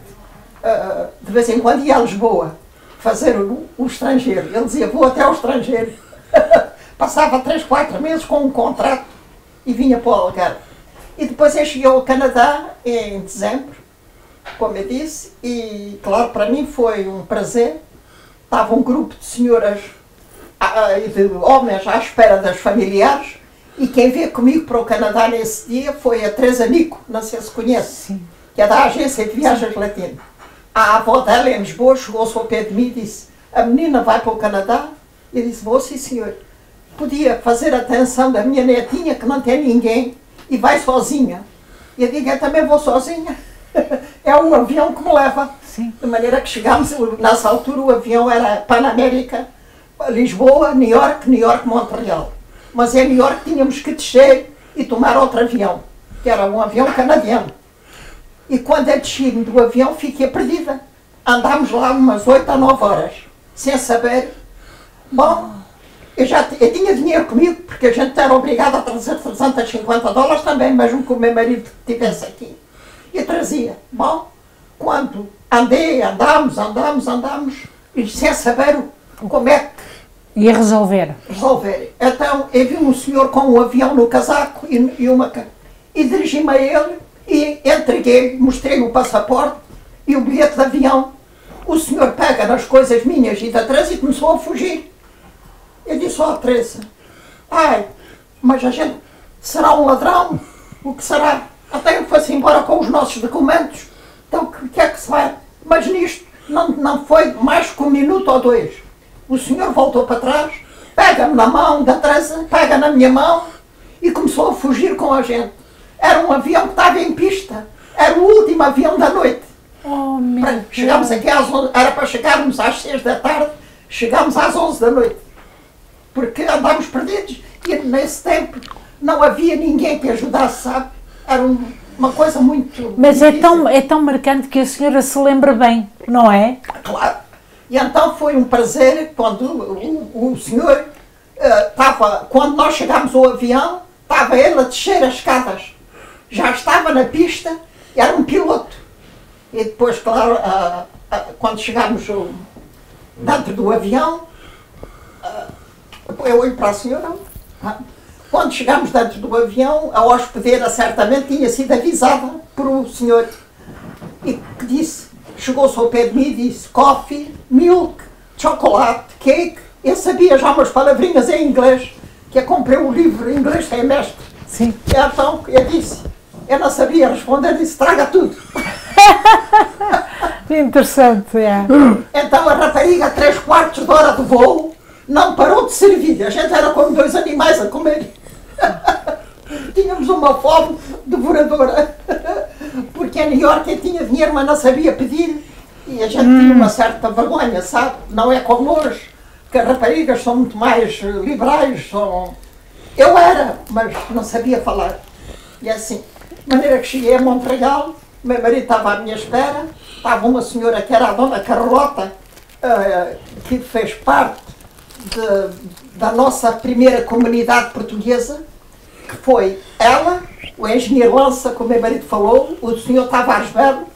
de vez em quando ia a Lisboa fazer o estrangeiro. Ele dizia, vou até ao estrangeiro. Passava 3, 4 meses com um contrato e vinha para o Algarve. E depois eu cheguei ao Canadá em dezembro, como eu disse, e claro, para mim foi um prazer. Estava um grupo de senhoras e de homens à espera das familiares, e quem veio comigo para o Canadá nesse dia foi a Teresa Nico, não sei se conhece, sim, que é da agência de viagens Latino. A avó dela em Lisboa chegou-se ao pé de mim e disse, a menina vai para o Canadá? E eu disse, vou sim senhor. Podia fazer atenção da minha netinha que não tem ninguém e vai sozinha. E eu digo, eu também vou sozinha. É um avião que me leva. Sim. De maneira que chegámos, nessa altura o avião era Panamérica, Lisboa, New York, Montreal. Mas em New York tínhamos que descer e tomar outro avião, que era um avião canadiano. E quando eu desci do avião fiquei perdida. Andámos lá umas 8 a 9 horas, sem saber. Bom, eu tinha dinheiro comigo, porque a gente era obrigado a trazer $350 também, mesmo que o meu marido estivesse aqui. E trazia. Bom, quando andámos, e sem saber como é que ia resolver. Então, eu vi um senhor com um avião no casaco e dirigi-me a ele e entreguei, mostrei o passaporte e o bilhete de avião. O senhor pega nas coisas minhas e da Teresa e começou a fugir. Eu disse, Teresa, mas a gente será um ladrão? O que será? Até ele foi-se embora com os nossos documentos. Então, o que é que se vai? Mas nisto, não foi mais que 1 minuto ou 2. O senhor voltou para trás, pega-me na mão da Teresa, pega na minha mão e começou a fugir com a gente. Era um avião que estava em pista. Era o último avião da noite. Chegámos aqui às 11, era para chegarmos às 6 da tarde, chegámos às 11 da noite. Porque andámos perdidos e nesse tempo não havia ninguém que ajudasse, sabe? Era uma coisa muito Mas difícil. é tão marcante que a senhora se lembra bem, não é? Claro. E então foi um prazer quando o senhor estava, quando nós chegámos ao avião, estava ele a descer as escadas. Já estava na pista, era um piloto. E depois, claro, quando chegámos dentro do avião, eu olho para a senhora. Quando chegámos dentro do avião, a hospedeira certamente tinha sido avisada por o senhor. E que disse, chegou-se ao pé de mim e disse coffee, milk, chocolate, cake. Eu sabia já umas palavrinhas em inglês, que eu comprei um livro em inglês sem mestre. Sim. E então eu disse, eu não sabia responder, disse traga tudo. Interessante, é. Então a rapariga, a 3/4 de hora de voo, não parou de servir. A gente era como dois animais a comer. Tínhamos uma fome devoradora. Porque em New York eu tinha dinheiro, mas não sabia pedir. E a gente tinha uma certa vergonha, sabe? Não é como hoje, que as raparigas são muito mais liberais. Eu era, mas não sabia falar. E assim, de maneira que cheguei a Montreal, meu marido estava à minha espera, estava uma senhora que era a dona Carlota, que fez parte da nossa primeira comunidade portuguesa, que foi ela, o engenheiro Lança, como meu marido falou, o senhor Tavares Belo.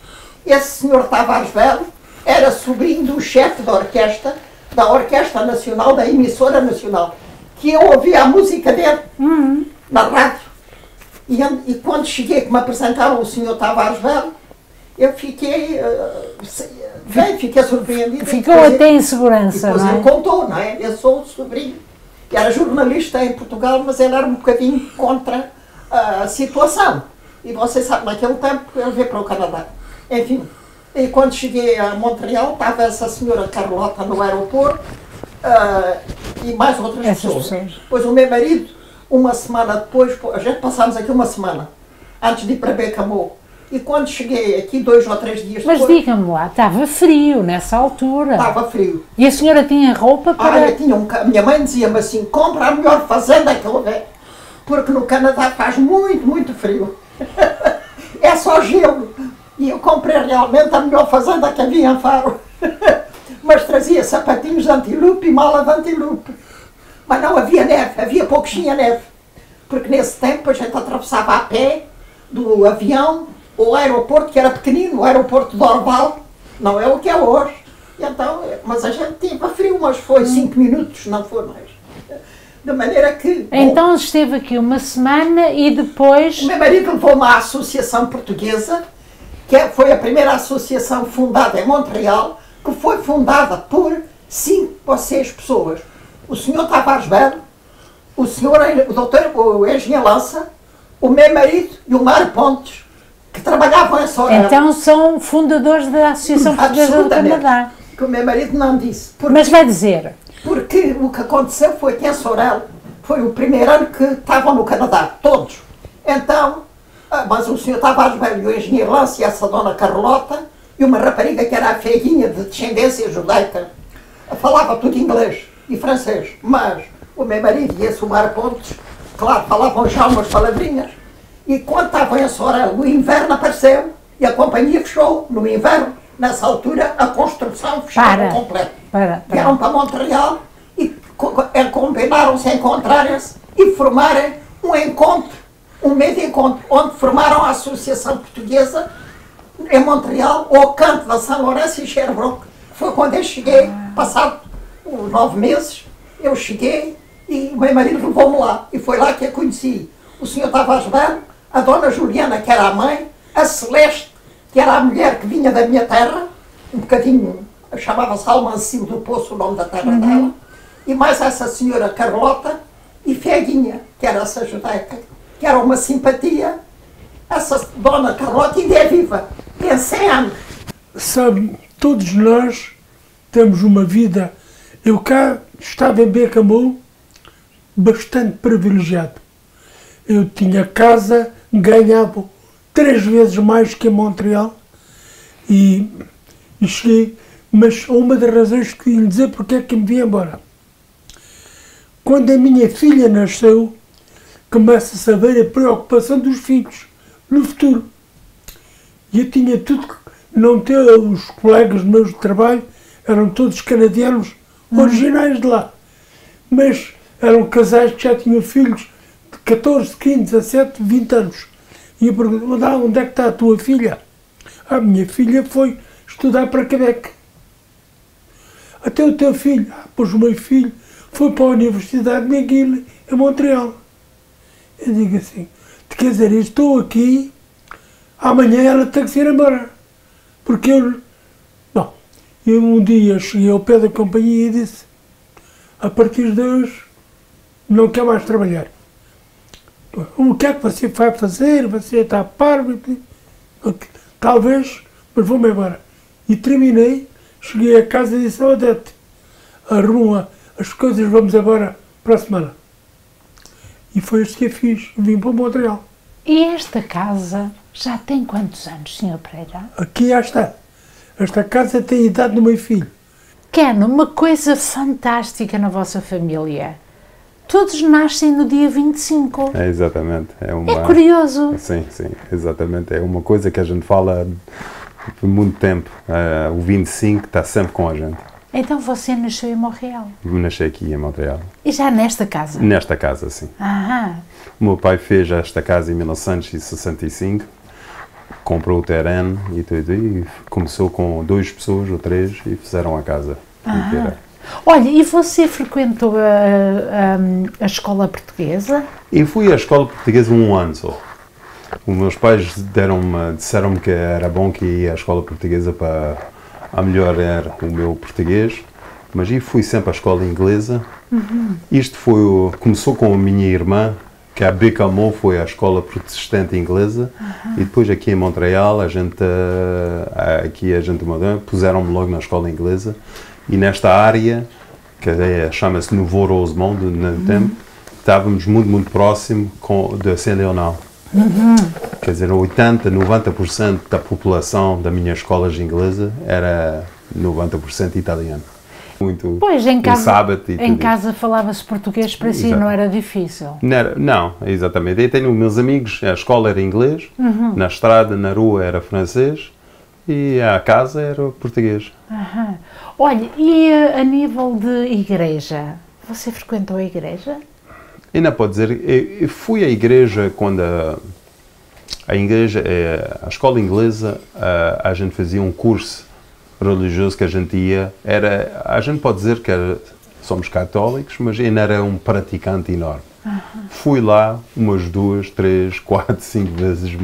Esse senhor Tavares Belo era sobrinho do chefe da Orquestra Nacional, da emissora nacional, que eu ouvia a música dele na rádio. E quando cheguei, que me apresentaram o senhor Tavares Belo, eu fiquei surpreendida. Ficou até em segurança, depois não é? ele contou, não é? Eu sou o sobrinho, que era jornalista em Portugal, mas ele era um bocadinho contra a situação. E vocês sabem, naquele tempo ele veio para o Canadá. Enfim, e quando cheguei a Montreal, estava essa senhora Carlota no aeroporto e mais outras pessoas. Pois o meu marido, uma semana depois, a gente passámos aqui uma semana, antes de ir para Bécamo. E quando cheguei aqui, 2 ou 3 dias depois... Mas diga-me lá, estava frio nessa altura. Estava frio. E a senhora tinha roupa para... Olha, minha mãe dizia-me assim, compra a melhor fazenda que houver, porque no Canadá faz muito, muito frio. É só gelo. E eu comprei realmente a melhor fazenda que havia em Faro. Mas trazia sapatinhos de antilupe e mala de antilupe. Mas não havia neve, havia pouquinha neve. Porque nesse tempo a gente atravessava a pé do avião o aeroporto, que era pequenino, o aeroporto de Orval, não é o que é hoje. E então, mas a gente tinha frio, mas foi 5 minutos, não foi mais. De maneira que... Então bom, esteve aqui uma semana e depois... O meu marido levou-me à Associação Portuguesa, que foi a primeira associação fundada em Montreal, que foi fundada por 5 ou 6 pessoas. O senhor Tavares Belo, o senhor, o engenheiro Lança, o meu marido e o Mário Pontes, que trabalhavam em Sorel. Então são fundadores da Associação Portuguesa do Canadá. Que o meu marido não disse. Mas vai dizer. Porque o que aconteceu foi que em Sorel foi o primeiro ano que estavam no Canadá, todos. Então, mas o senhor Tavares Belo e o engenheiro Lance e essa dona Carlota e uma rapariga que era a feiguinha de descendência judaica, falava tudo inglês e francês, mas o meu marido e esse o Mário Pontes, claro, falavam já umas palavrinhas. E quando estavam em Sorel, o inverno apareceu e a companhia fechou. No inverno, nessa altura, a construção fechava completo. Vieram para Montreal e combinaram-se a encontrarem-se e formarem um encontro, um meio de encontro, onde formaram a Associação Portuguesa em Montreal, ao canto da São Lourenço e Sherbrooke. Foi quando eu cheguei, passado 9 meses, eu cheguei e o meu marido levou-me lá. E foi lá que eu conheci o senhor Tavares Belo, a dona Juliana, que era a mãe, a Celeste, que era a mulher que vinha da minha terra, um bocadinho, chamava-se Almancil do Poço, o nome da terra dela, e mais essa senhora Carlota e Feguinha, que era essa judaica, que era uma simpatia. Essa dona Carlota ainda é viva, tem 100 anos. Sabe, todos nós temos uma vida. Eu cá estava em Bécamo bastante privilegiado. Eu tinha casa, ganhava 3 vezes mais que em Montreal e cheguei, mas uma das razões que lhe dizer porque é que me vim embora. Quando a minha filha nasceu, começa-se a ver a preocupação dos filhos no futuro. E eu tinha tudo que não ter, os colegas meus de trabalho eram todos canadianos originais de lá. Mas eram casais que já tinham filhos de 14, 15, 17, 20 anos. E eu pergunto, onde é que está a tua filha? A minha filha foi estudar para Quebec. Até o teu filho? Pois o meu filho foi para a Universidade McGill, em Montreal. Eu digo assim, quer dizer, eu estou aqui, amanhã ela tem que se ir embora. Porque eu... Bom, eu um dia cheguei ao pé da companhia e disse, a partir de hoje, não quero mais trabalhar. O que é que você vai fazer? Você está parvo? Talvez, mas vou-me embora. E terminei, cheguei a casa e disse, Odete, arruma as coisas, vamos embora para a semana. E foi isso que eu fiz, vim para Montreal. E esta casa já tem quantos anos, Sr. Pereira? Aqui já está. Esta casa tem a idade do meu filho. Ken, uma coisa fantástica na vossa família. Todos nascem no dia 25. É, exatamente. É curioso. Sim, exatamente. É uma coisa que a gente fala por muito tempo. O 25 está sempre com a gente. Então você nasceu em Montreal? Nasci aqui em Montreal. E já nesta casa? Nesta casa, sim. Aham. O meu pai fez esta casa em 1965, comprou o terreno e tudo, e começou com 2 pessoas ou 3 e fizeram a casa inteira. Olha, e você frequentou a escola portuguesa? Eu fui à escola portuguesa 1 ano só. Os meus pais disseram-me que era bom que ia à escola portuguesa para melhorar o meu português, mas eu fui sempre à escola inglesa. Isto começou com a minha irmã, que a Bécamo foi à escola protestante inglesa, e depois aqui em Montreal, a gente puseram-me logo na escola inglesa, e nesta área, que chama-se Nouveau Rosemont, no tempo, estávamos muito próximo da Saint-Léonard. Quer dizer, 80%, 90% da população da minha escola inglesa era 90% italiano. Muito pois, em casa, sábado e em casa falava-se português, para si não era difícil? Não, exatamente. Eu tenho meus amigos, a escola era inglês, na estrada, na rua era francês e a casa era português. Olha, e a nível de igreja? Você frequentou a igreja? Ainda pode dizer, eu fui à igreja quando a escola inglesa, a gente fazia um curso religioso que a gente ia, a gente pode dizer que somos católicos, mas ainda era um praticante enorme. Fui lá umas 2, 3, 4, 5 vezes,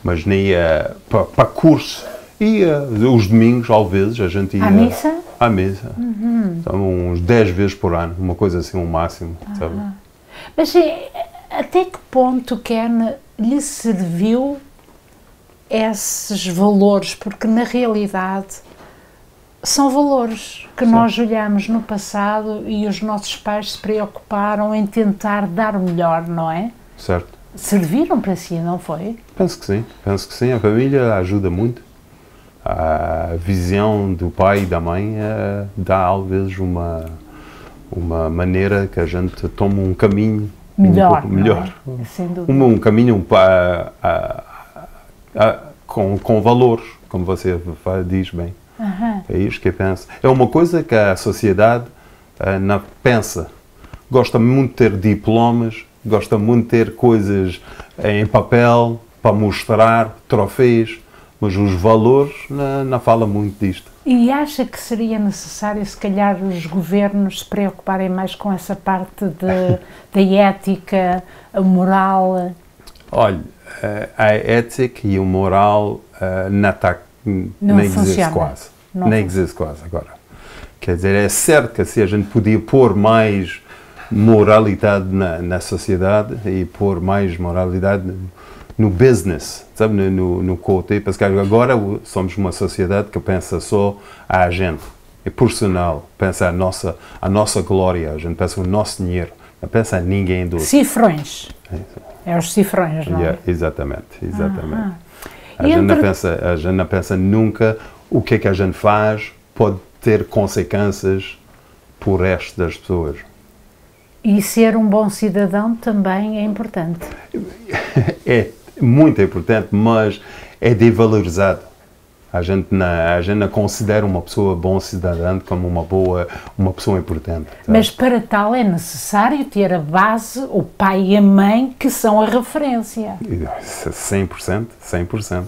mas nem ia para curso. Ia os domingos, às vezes, a gente ia... À missa? À missa. Então, uns 10 vezes por ano, uma coisa assim, um máximo, sabe? Mas até que ponto, Ken, lhe serviu esses valores? Porque, na realidade, são valores que nós olhamos no passado e os nossos pais se preocuparam em tentar dar o melhor, não é? Certo. Serviram para si, não foi? Penso que sim. A família ajuda muito. A visão do pai e da mãe dá, às vezes, uma maneira que a gente toma um caminho melhor. É? Sem dúvida. Um caminho com valores, como você diz bem. É isso que eu penso. É uma coisa que a sociedade não pensa. Gosta muito de ter diplomas, gosta muito de ter coisas em papel para mostrar, troféus, mas os valores não falam muito disto. E acha que seria necessário, se calhar, os governos se preocuparem mais com essa parte da ética, a moral? Olha, a ética e a moral não existe quase. Nem existe quase agora. Quer dizer, é certo que se a gente podia pôr mais moralidade na sociedade e pôr mais moralidade no business, sabe, no côté, porque agora somos uma sociedade que pensa só a gente, é personal, pensa a nossa glória, a gente pensa no nosso dinheiro, não pensa a ninguém do outro. Cifrões. É os cifrões, não é? Exatamente. A gente não pensa nunca o que é que a gente faz pode ter consequências por resto das pessoas. E ser um bom cidadão também é importante. É muito importante, mas é devalorizado. A gente não considera uma pessoa bom cidadão como uma pessoa importante. Sabe? Mas para tal é necessário ter a base, o pai e a mãe, que são a referência. 100%, 100%.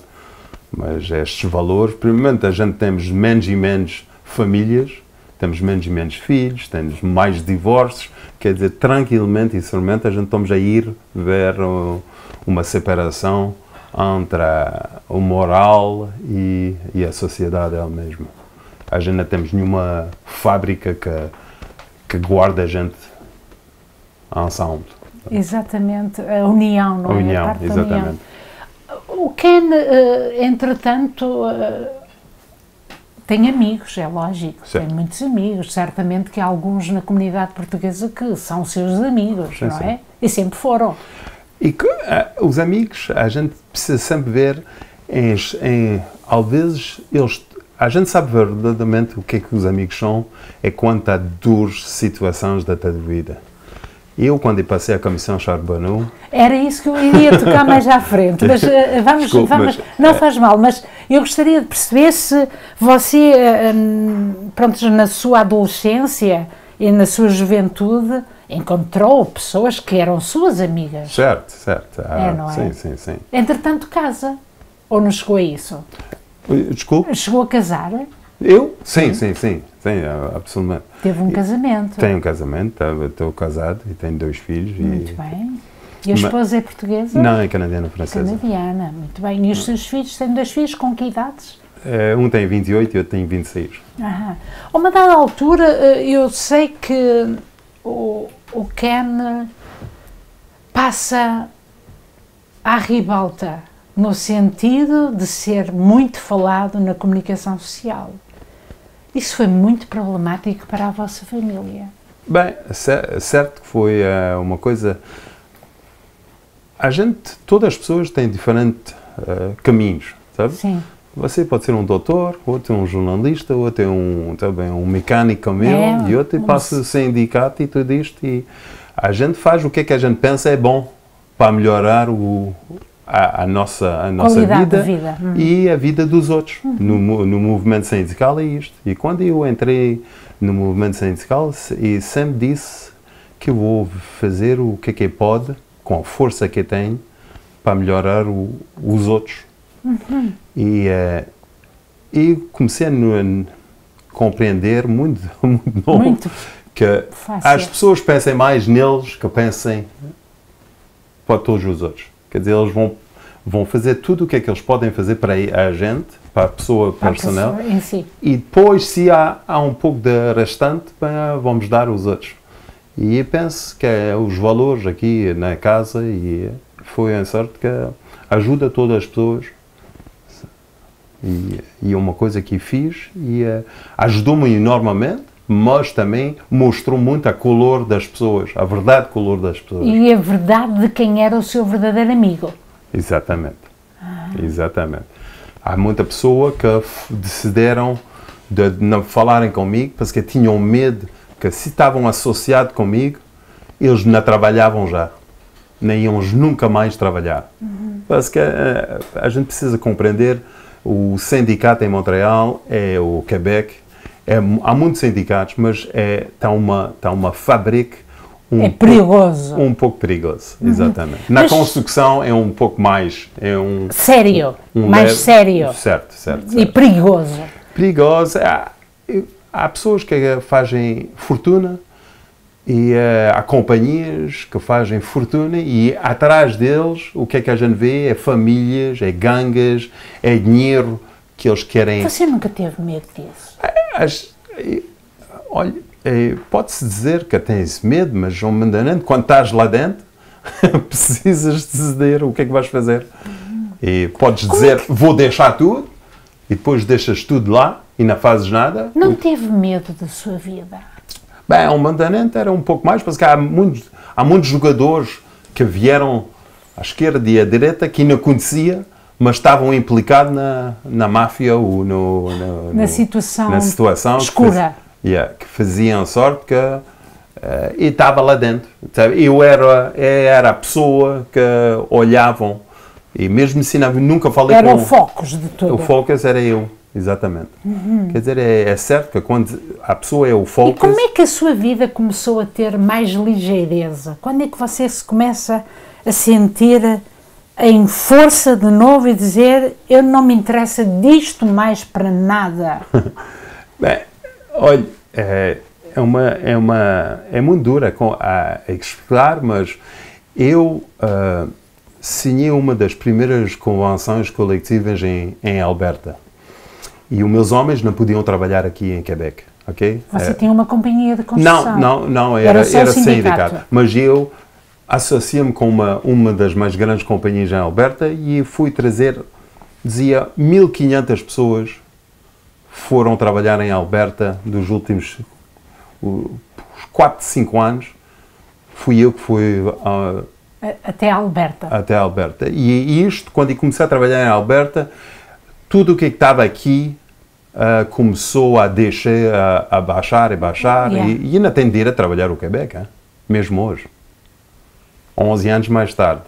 Mas estes valores, primeiramente, a gente temos menos e menos famílias, temos menos e menos filhos, temos mais divórcios, quer dizer, tranquilamente e seguramente a gente estamos a ir ver uma separação entre o moral e a sociedade ela mesma. A gente não temos nenhuma fábrica que guarda a gente ensemble. Exatamente, a união, não é? A união, parte exatamente. Da união. O Ken, entretanto, tem amigos, é lógico, certo. Tem muitos amigos, certamente que há alguns na comunidade portuguesa que são seus amigos, sim, não sim. é? E sempre foram. E que, os amigos, a gente precisa sempre ver, às vezes, a gente sabe verdadeiramente o que é que os amigos são, é quanto a duras situações da tua vida. Eu, quando eu passei a Comissão Charbonneau... Era isso que eu iria tocar mais à frente, mas não faz mal, mas eu gostaria de perceber se você, pronto, na sua adolescência e na sua juventude, encontrou pessoas que eram suas amigas. Certo. Não é? Sim. Entretanto, casa. Ou não chegou a isso? Desculpe? Chegou a casar? Eu? Sim, absolutamente. Teve um casamento? Tenho um casamento, estou casado e tenho 2 filhos. Muito bem. E a esposa é portuguesa? Não, é canadiana-francesa. Canadiana, muito bem. E os seus filhos? Têm 2 filhos com que idades? Um tem 28 e outro tem 26. A uma dada altura, eu sei que o Ken passa à ribalta, no sentido de ser muito falado na comunicação social. Isso foi muito problemático para a vossa família? Bem, certo que foi uma coisa... Todas as pessoas têm diferentes caminhos, sabe? Sim. Você pode ser um doutor, outro é um jornalista, outro é também um mecânico como eu, e outro passa a sindicato e tudo isto. E a gente faz o que é que a gente pensa é bom para melhorar a nossa vida e a vida dos outros. No movimento sindical é isto. E quando eu entrei no movimento sindical, e sempre disse que eu vou fazer o que pode, com a força que tenho, para melhorar os outros. E comecei a compreender muito novo que as pessoas pensem mais neles que pensem para todos os outros. Quer dizer, eles vão fazer tudo o que é que eles podem fazer para a gente, para a pessoa personal, em si. E depois, se há um pouco de restante, vamos dar aos outros. E eu penso que os valores aqui na casa, e foi em sorte que ajuda todas as pessoas. E é uma coisa que fiz e ajudou-me enormemente, mas também mostrou muito a cor das pessoas, a verdade color das pessoas. E a verdade de quem era o seu verdadeiro amigo. Exatamente. Exatamente. Há muita pessoa que decidiram de não falarem comigo porque tinham medo que se estavam associados comigo, eles não trabalhavam já. Nem iam nunca mais trabalhar. Porque a gente precisa compreender o sindicato em Montreal, é o Quebec, há muitos sindicatos, mas está uma fábrica perigoso. Um pouco perigoso, exatamente. Na construção é um pouco mais... sério, mais sério. Certo. E perigoso. Perigoso. Há pessoas que fazem fortuna e há companhias que fazem fortuna e atrás deles o que é que a gente vê é famílias, é gangues, é dinheiro que eles querem... Você nunca teve medo disso? Olha, pode-se dizer que tens medo, mas quando estás lá dentro precisas decidir o que é que vais fazer. E podes dizer, vou deixar tudo, e depois deixas tudo lá e não fazes nada. Não teve medo da sua vida? Bem, ao Mandanente era um pouco mais, porque há muitos jogadores que vieram à esquerda e à direita que não conhecia, mas estavam implicados na máfia ou na situação escura. Que faziam sorte que e estava lá dentro. Sabe? Eu era a pessoa que olhavam, e mesmo se nunca falei era o Focus de tudo. O Focus era eu, exatamente. Quer dizer, é certo que quando a pessoa é o Focus... E como é que a sua vida começou a ter mais ligeireza? Quando é que você se começa a sentir em força de novo e dizer, eu não me interessa disto mais para nada? Bem, olha, é muito dura a explicar, mas eu assinei uma das primeiras convenções coletivas em Alberta. E os meus homens não podiam trabalhar aqui em Quebec, ok? Você tinha uma companhia de construção? Não, era sindicato. Mas eu associei-me com uma das mais grandes companhias em Alberta e fui trazer, dizia, 1.500 pessoas foram trabalhar em Alberta dos últimos 4, 5 anos. Fui eu que fui... até Alberta. Até Alberta. E isto, quando eu comecei a trabalhar em Alberta, tudo o que estava aqui começou a deixar, a baixar e baixar. Yeah. E ainda tenho de ir a trabalhar o Quebec, mesmo hoje. 11 anos mais tarde.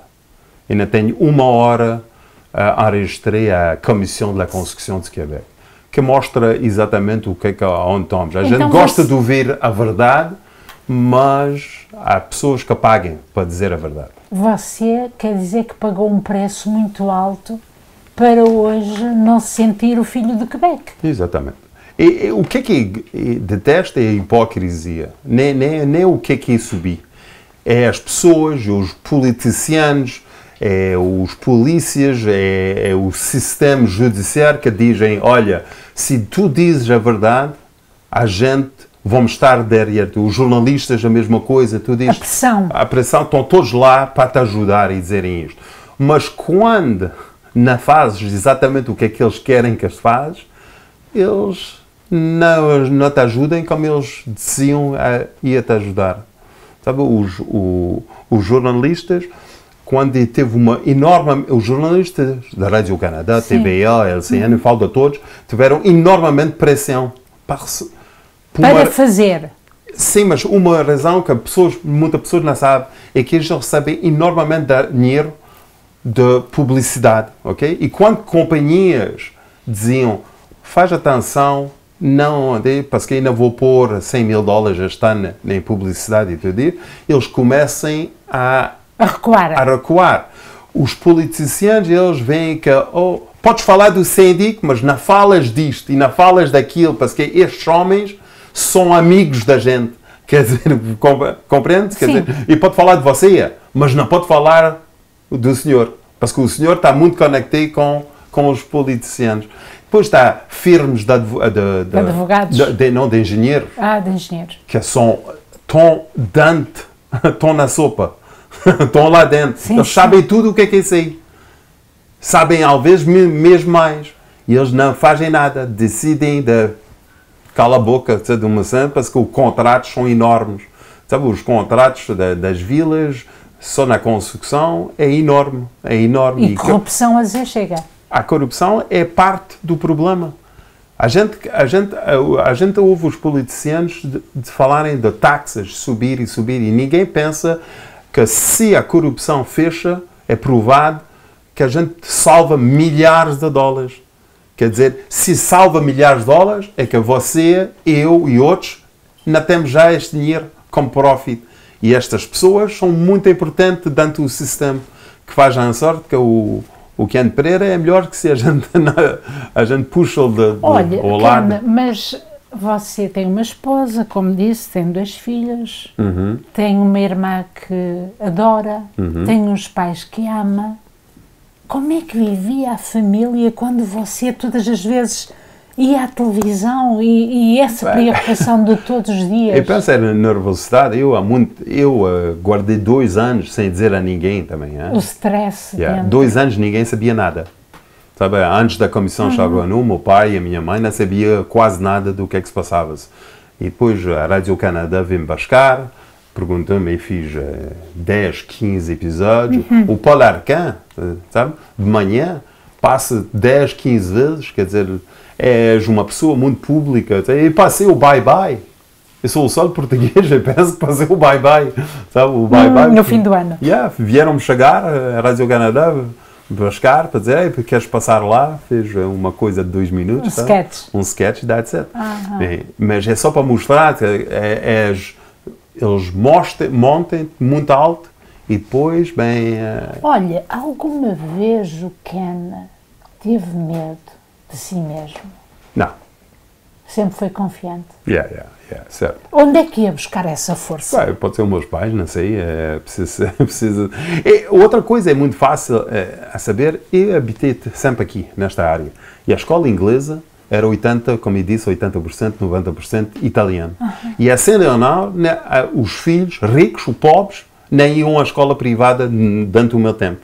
Ainda tenho 1 hora a enregistrar a Comissão da Construção de Quebec, que mostra exatamente o que é que onde estamos. A gente gosta de ouvir a verdade, mas há pessoas que paguem para dizer a verdade. Você quer dizer que pagou um preço muito alto para hoje não se sentir o filho do Quebec. Exatamente. E o que é que detesto é a hipocrisia. Nem o que é subir. É as pessoas, os politicianos, é os polícias, é o sistema judiciário que dizem, olha, se tu dizes a verdade, a gente vamos estar dentro. Os jornalistas a mesma coisa, tu dizes... A pressão, estão todos lá para te ajudar e dizerem isto. Mas quando não fazes exatamente o que é que eles querem que fazes, eles não te ajudem como eles diziam ia te ajudar. Sabe, os jornalistas, quando teve uma enorme... Os jornalistas da Rádio Canadá, TVA, LCN, falo de todos, tiveram enormemente pressão para fazer. Sim, mas uma razão que muitas pessoas não sabem é que eles recebem enormemente dinheiro de publicidade, ok? E quando companhias diziam, faz atenção, não, porque ainda vou pôr $100.000 este ano em publicidade e tudo isso, eles começam a recuar. Os politicianos, eles veem que, podes falar do síndico, mas não falas disto e não falas daquilo, porque estes homens são amigos da gente. Quer dizer, compreende? Quer dizer, e pode falar de você, mas não pode falar do senhor, porque o senhor está muito conectado com os politicianos. Depois está firmes de advogados. De engenheiros. De engenheiros. Que estão na sopa. Estão lá dentro. Eles sabem tudo o que é isso aí. Sabem, às vezes, mesmo mais. E eles não fazem nada. Decidem de calar a boca de uma cena, porque os contratos são enormes. Sabe, os contratos das vilas, só na construção, é enorme. E corrupção, às vezes, chega. A corrupção é parte do problema. A gente ouve os politicianos de falarem de taxas, subir, e ninguém pensa que se a corrupção fecha, é provado que a gente salva milhares de dólares. Quer dizer, se salva milhares de dólares, é que você, eu e outros não temos já este dinheiro como profit. E estas pessoas são muito importantes dentro do sistema, que faz a sorte que o Ken Pereira é melhor que se a gente puxa ao lado. Ken, mas você tem uma esposa, como disse, tem 2 filhos, tem uma irmã que adora, tem uns pais que ama. Como é que vivia a família quando você todas as vezes ia à televisão e essa preocupação de todos os dias? Eu penso na nervosidade. Eu guardei 2 anos sem dizer a ninguém também. O stress. 2 anos ninguém sabia nada. Sabe, antes da Comissão Charbonneau, meu pai e a minha mãe não sabiam quase nada do que é que se passava. E depois a Rádio Canadá veio-me buscar, perguntou-me, e fiz 10, 15 episódios. O Paul Arcand, sabe, de manhã, passa 10, 15 vezes, quer dizer, és uma pessoa muito pública. E passei o bye-bye. Eu sou só de português, eu penso que fazer o bye-bye, sabe? O bye-bye. No fim do ano. Vieram-me chegar, a Rádio Canadá, buscar, para dizer, queres passar lá? Fez uma coisa de 2 minutos. Um sketch. Um sketch, that's it. Bem, mas é só para mostrar que eles montem muito alto e depois, bem... Olha, alguma vez o Ken teve medo de si mesmo? Não. Sempre foi confiante? Certo. Onde é que ia buscar essa força? Pode ser os meus pais, não sei, precisa... outra coisa é muito fácil a saber, eu habitei sempre aqui, nesta área, e a escola inglesa era 80%, como eu disse, 80%, 90% italiano. E a Saint Leonard, né, os filhos ricos, os pobres, nem iam à escola privada durante o meu tempo.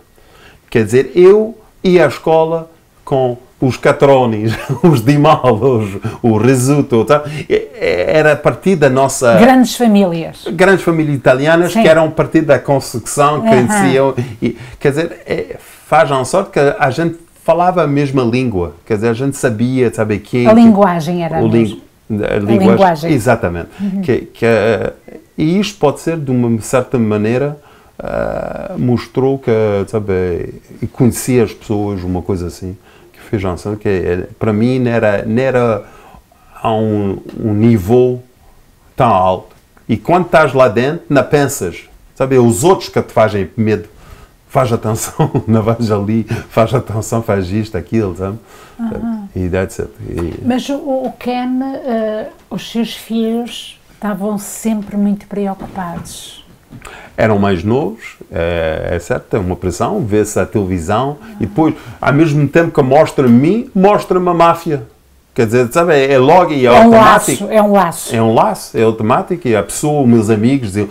Quer dizer, eu ia à escola com os catrones, os dimalos, o risotto, tá? Era a partir da nossa... Grandes famílias italianas. Sim. Que eram a partir da construção, cresciam. Quer dizer, faz em sorte que a gente falava a mesma língua. Quer dizer, a gente sabia, sabe quem... A linguagem era a linguagem. Exatamente. E isto pode ser, de uma certa maneira, mostrou que, sabe, e conhecia as pessoas, uma coisa assim. Fez que para mim não era a um nível tão alto. E quando estás lá dentro, não pensas, sabe, os outros que te fazem medo. Faz atenção, não vais ali, faz atenção, faz isto, aquilo, sabe? E that's it. Mas o Ken, os seus filhos estavam sempre muito preocupados. Eram mais novos, é certo, é uma pressão, vê-se a televisão e depois, ao mesmo tempo que mostra-me a mim, mostra-me a máfia. Quer dizer, sabe, é logo e é automático. É um laço. É um laço, é automático e a pessoa, meus amigos, dizem,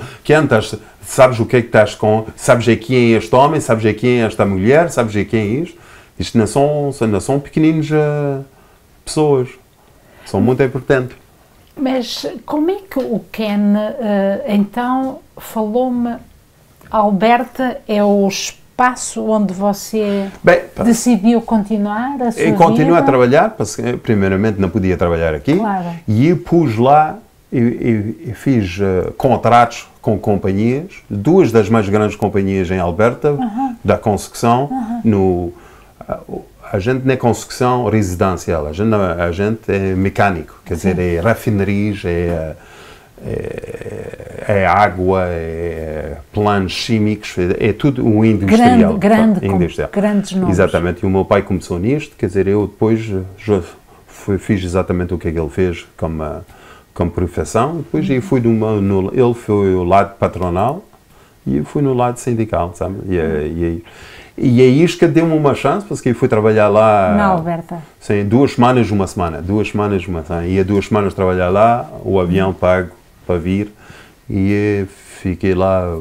sabes o que é que estás com, sabes a quem é este homem, sabes a quem é esta mulher, sabes a quem é isto. Isto não são pequeninos pessoas, são muito importantes. Mas como é que o Ken, então, falou-me, Alberta é o espaço onde você decidiu continuar a sua vida? Continuo a trabalhar, porque primeiramente não podia trabalhar aqui, e eu pus lá e fiz contratos com companhias, 2 das mais grandes companhias em Alberta, da construção, a gente não é construção residencial, a gente é mecânico, quer dizer, é rafinarias, é água, é planos químicos, é tudo um industrial. Grandes nomes. Exatamente, e o meu pai começou nisto, quer dizer, eu depois fiz exatamente o que ele fez como profissão, depois eu fui ele foi o lado patronal e eu fui no lado sindical, sabe? E é isto que deu-me uma chance, porque eu fui trabalhar lá... Na Alberta. Sim, 2 semanas, uma semana. Ia 2 semanas trabalhar lá, o avião pago para vir, e fiquei lá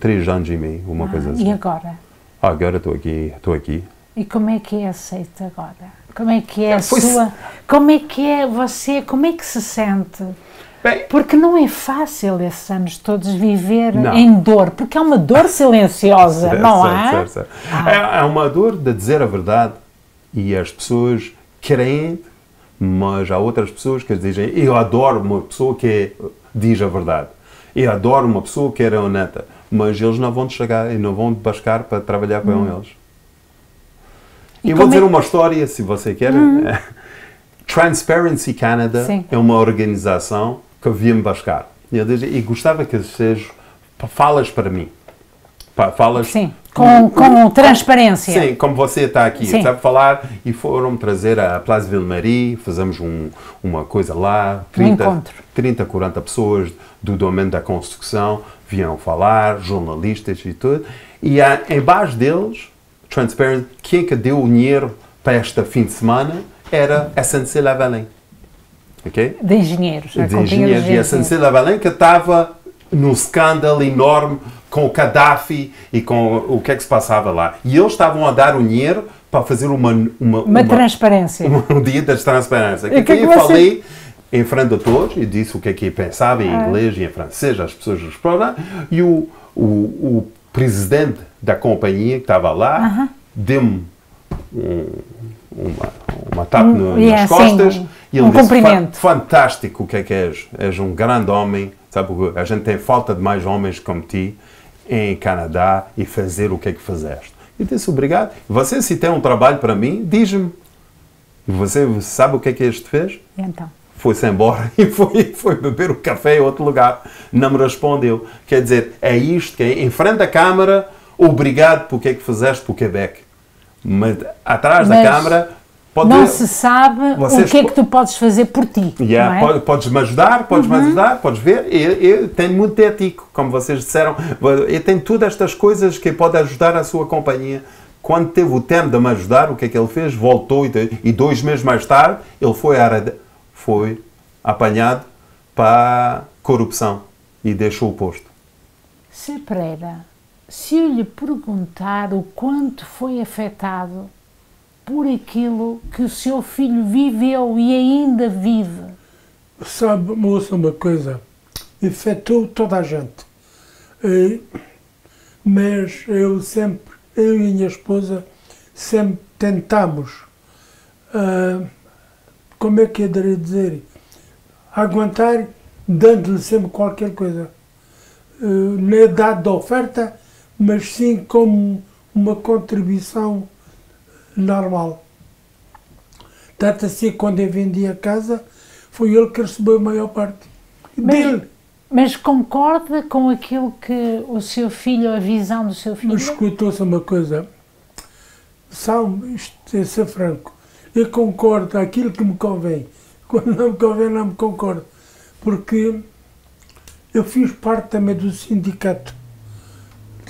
3 anos e meio, uma coisa assim. E agora? Agora estou aqui. E como é que é aceito agora? Como é que é a sua... Como é que é você... Como é que se sente? Bem, porque não é fácil esses anos todos viver em dor, porque é uma dor silenciosa, não é? É uma dor de dizer a verdade e as pessoas creem, mas há outras pessoas que dizem, eu adoro uma pessoa que diz a verdade, eu adoro uma pessoa que é honesta, mas eles não vão chegar e não vão buscar para trabalhar com eles. E vou dizer uma história, se você quer. Transparency Canada é uma organização que via-me buscar. E gostava que seja, falas para mim. Falas... Sim, com transparência. Sim, como você está aqui, sabe falar. E foram-me trazer a Place Ville-Marie, fizemos uma coisa lá. 30, 40 pessoas do domínio da construção vieram falar, jornalistas e tudo. E embaixo deles, Transparency, quem que deu o dinheiro para este fim de semana era a SNC-Lavalin. Okay? De engenheiros. De engenheiros. E a SNC-Lavalin que estava num escândalo enorme com o Gaddafi e com o que é que se passava lá. E eles estavam a dar o dinheiro para fazer uma transparência. Um dia das transparências. Que eu falei em frente a todos e disse o que é que eu pensava em inglês e em francês, as pessoas responderam. E o presidente da companhia que estava lá deu-me uma tapa nas costas E ele um disse, cumprimento. Fantástico o que és. És um grande homem. Sabe, a gente tem falta de mais homens como ti em Canadá e fazer o que é que fizeste. Eu disse, obrigado. Você, se tem um trabalho para mim, diz-me. Você sabe o que é que este fez? E então? Foi-se embora e foi beber o café em outro lugar. Não me respondeu. Quer dizer, é isto que é, em frente à Câmara, obrigado por que é que fizeste para o Quebec. Mas atrás da Câmara... Não se sabe o que é que tu podes fazer por ti. Yeah, não é? Podes-me ajudar, podes ver. Eu tenho muito ético, como vocês disseram. Eu tenho todas estas coisas que podem ajudar a sua companhia. Quando teve o tempo de me ajudar, o que é que ele fez? Voltou e 2 meses mais tarde ele foi apanhado para corrupção e deixou o posto. Sr. Pereira, se eu lhe perguntar o quanto foi afetado por aquilo que o seu filho viveu e ainda vive. Sabe, moça, uma coisa, afetou toda a gente. Mas eu e minha esposa, sempre tentamos, como é que eu deveria dizer, aguentar, dando-lhe sempre qualquer coisa. Não é dado da oferta, mas sim como uma contribuição normal. Tanto assim, quando eu vendi a casa, foi ele que recebeu a maior parte dele. Mas concorda com aquilo que o seu filho, a visão do seu filho? Mas escutou-se uma coisa, sabe, isto é ser franco, eu concordo aquilo que me convém, quando não me convém não me concordo, porque eu fiz parte também do sindicato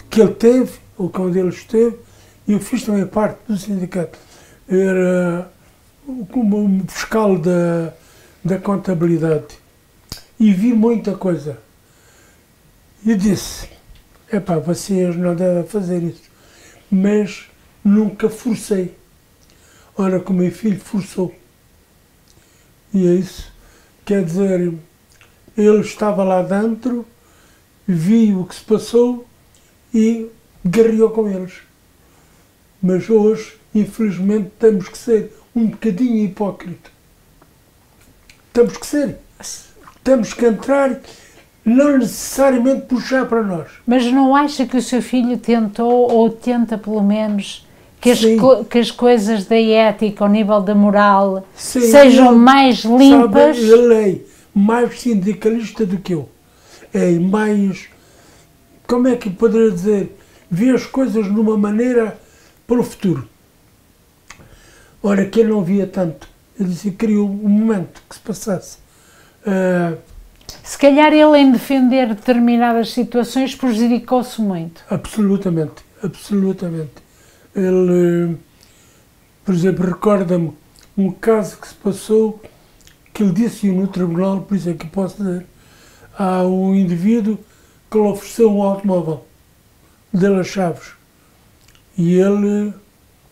que ele teve, ou quando ele esteve, e eu fiz também parte do sindicato. Era como fiscal da contabilidade. E vi muita coisa. E disse, epá, vocês não devem fazer isso. Mas nunca forcei. Ora, que o meu filho forçou. E é isso. Quer dizer, ele estava lá dentro, viu o que se passou e guerreou com eles. Mas hoje, infelizmente, temos que ser um bocadinho hipócrita. Temos que ser. Temos que entrar, não necessariamente puxar para nós. Mas não acha que o seu filho tentou, ou tenta pelo menos, que as coisas da ética, ao nível da moral, sejam mais limpas? Sabe, ele é mais sindicalista do que eu. É mais, como é que poderia dizer, vê as coisas de uma maneira para o futuro. Ora, que ele não via tanto. Ele disse que queria um momento que se passasse. Se calhar ele, em defender determinadas situações, prejudicou-se muito. Absolutamente, absolutamente. Ele, por exemplo, recorda-me um caso que se passou, que ele disse no tribunal, por isso é que posso dizer, há um indivíduo que lhe ofereceu um automóvel, dele as chaves. E ele,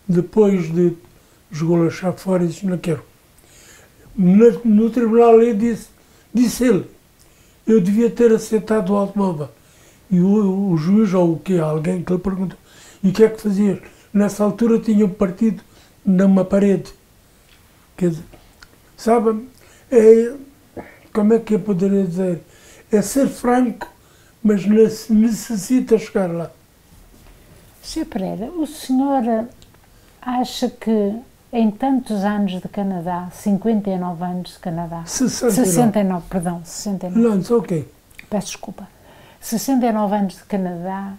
depois de jogou a chave fora e disse, não quero. No tribunal ele disse ele, eu devia ter aceitado o automóvel. E o juiz, ou o que, alguém que lhe perguntou, e o que é que fazias? Nessa altura tinham partido numa parede. Quer dizer, sabe, como é que eu poderia dizer? É ser franco, mas necessita chegar lá. Sr. Pereira, o senhor acha que em tantos anos de Canadá, 59 anos de Canadá, 69, perdão, 69. Não, ok. Peço desculpa. 69 anos de Canadá,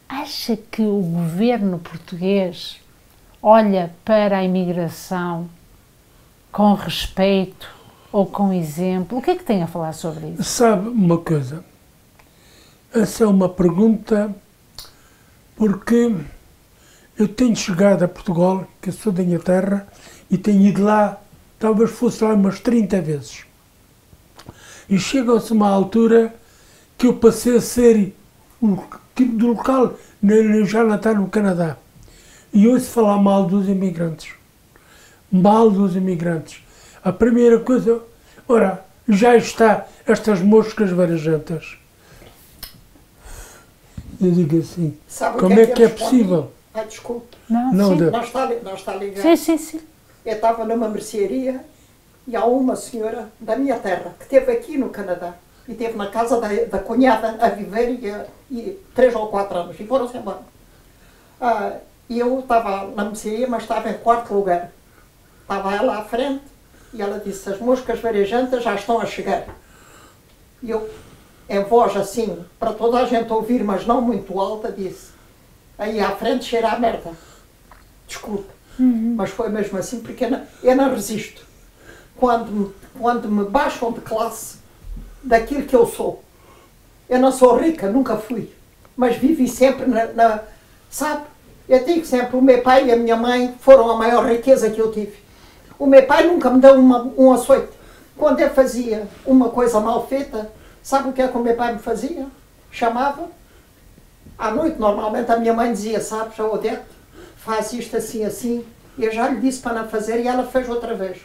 acha que o governo português olha para a imigração com respeito ou com exemplo? O que é que tem a falar sobre isso? Sabe uma coisa? Essa é uma pergunta porque eu tenho chegado a Portugal, que eu sou da minha terra, e tenho ido lá, talvez fosse lá umas 30 vezes. E chega-se uma altura que eu passei a ser um tipo de local, já não está no Canadá. E ouço falar mal dos imigrantes. Mal dos imigrantes. A primeira coisa, ora, já está estas moscas varejantas. Eu digo assim, sabe como é que é possível? Ah, desculpe. Não está ligado. Sim. Eu estava numa mercearia E há uma senhora da minha terra que esteve aqui no Canadá e esteve na casa da cunhada a viver e 3 ou 4 anos e foram-se embora. E eu estava na mercearia, mas estava em 4º lugar. Estava ela à frente e ela disse: as moscas varejantes já estão a chegar. E eu, em voz assim, para toda a gente ouvir, mas não muito alta, disse: aí à frente cheira a merda. Desculpe, mas foi mesmo assim, porque eu não resisto. Quando me baixam de classe daquilo que eu sou. Eu não sou rica, nunca fui, mas vivi sempre sabe? Eu digo sempre, o meu pai e a minha mãe foram a maior riqueza que eu tive. O meu pai nunca me deu um açoite. Quando eu fazia uma coisa mal feita, sabe o que é que o meu pai me fazia? Chamava. À noite, normalmente, a minha mãe dizia: sabes, Odete, faz isto assim, assim. E eu já lhe disse para não fazer e ela fez outra vez.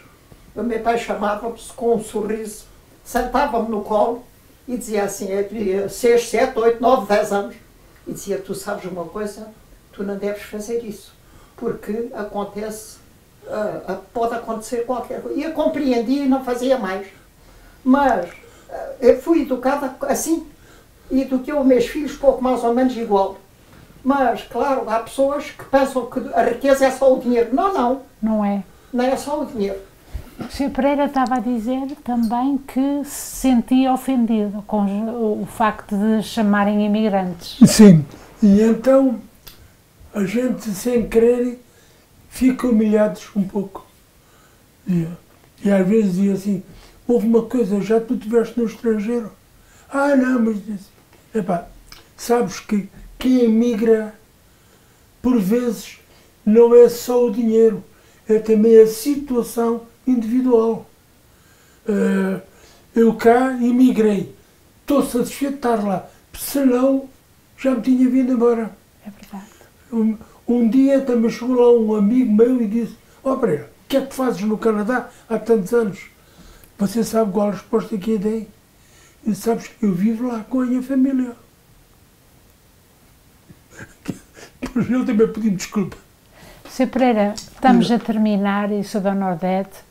O meu pai chamava-me com um sorriso, sentava-me no colo e dizia assim: eu tinha 6, 7, 8, 9, 10 anos. E dizia: tu sabes uma coisa? Tu não deves fazer isso, porque pode acontecer qualquer coisa. E eu compreendi e não fazia mais. Mas eu fui educada assim, e eduquei os meus filhos pouco mais ou menos igual. Mas, claro, há pessoas que pensam que a riqueza é só o dinheiro. Não, não. Não é. Não é só o dinheiro. O Sr. Pereira estava a dizer também que se sentia ofendido com o facto de chamarem imigrantes. Sim, e então a gente, sem querer, fica humilhados um pouco. E às vezes dizia assim: houve uma coisa, já tu estiveste no estrangeiro? Ah, não, mas disse: epá, sabes que quem emigra, por vezes, não é só o dinheiro, é também a situação individual. Eu cá emigrei, estou satisfeito de estar lá, senão já me tinha vindo embora. É verdade. Um dia também chegou lá um amigo meu e disse: ó Pereira, o que é que fazes no Canadá há tantos anos? Você sabe qual a resposta que eu dei? E sabes, eu vivo lá com a minha família. Mas eu também pedi desculpa. Sr. Pereira, estamos a terminar, e Sra. Dona Odete,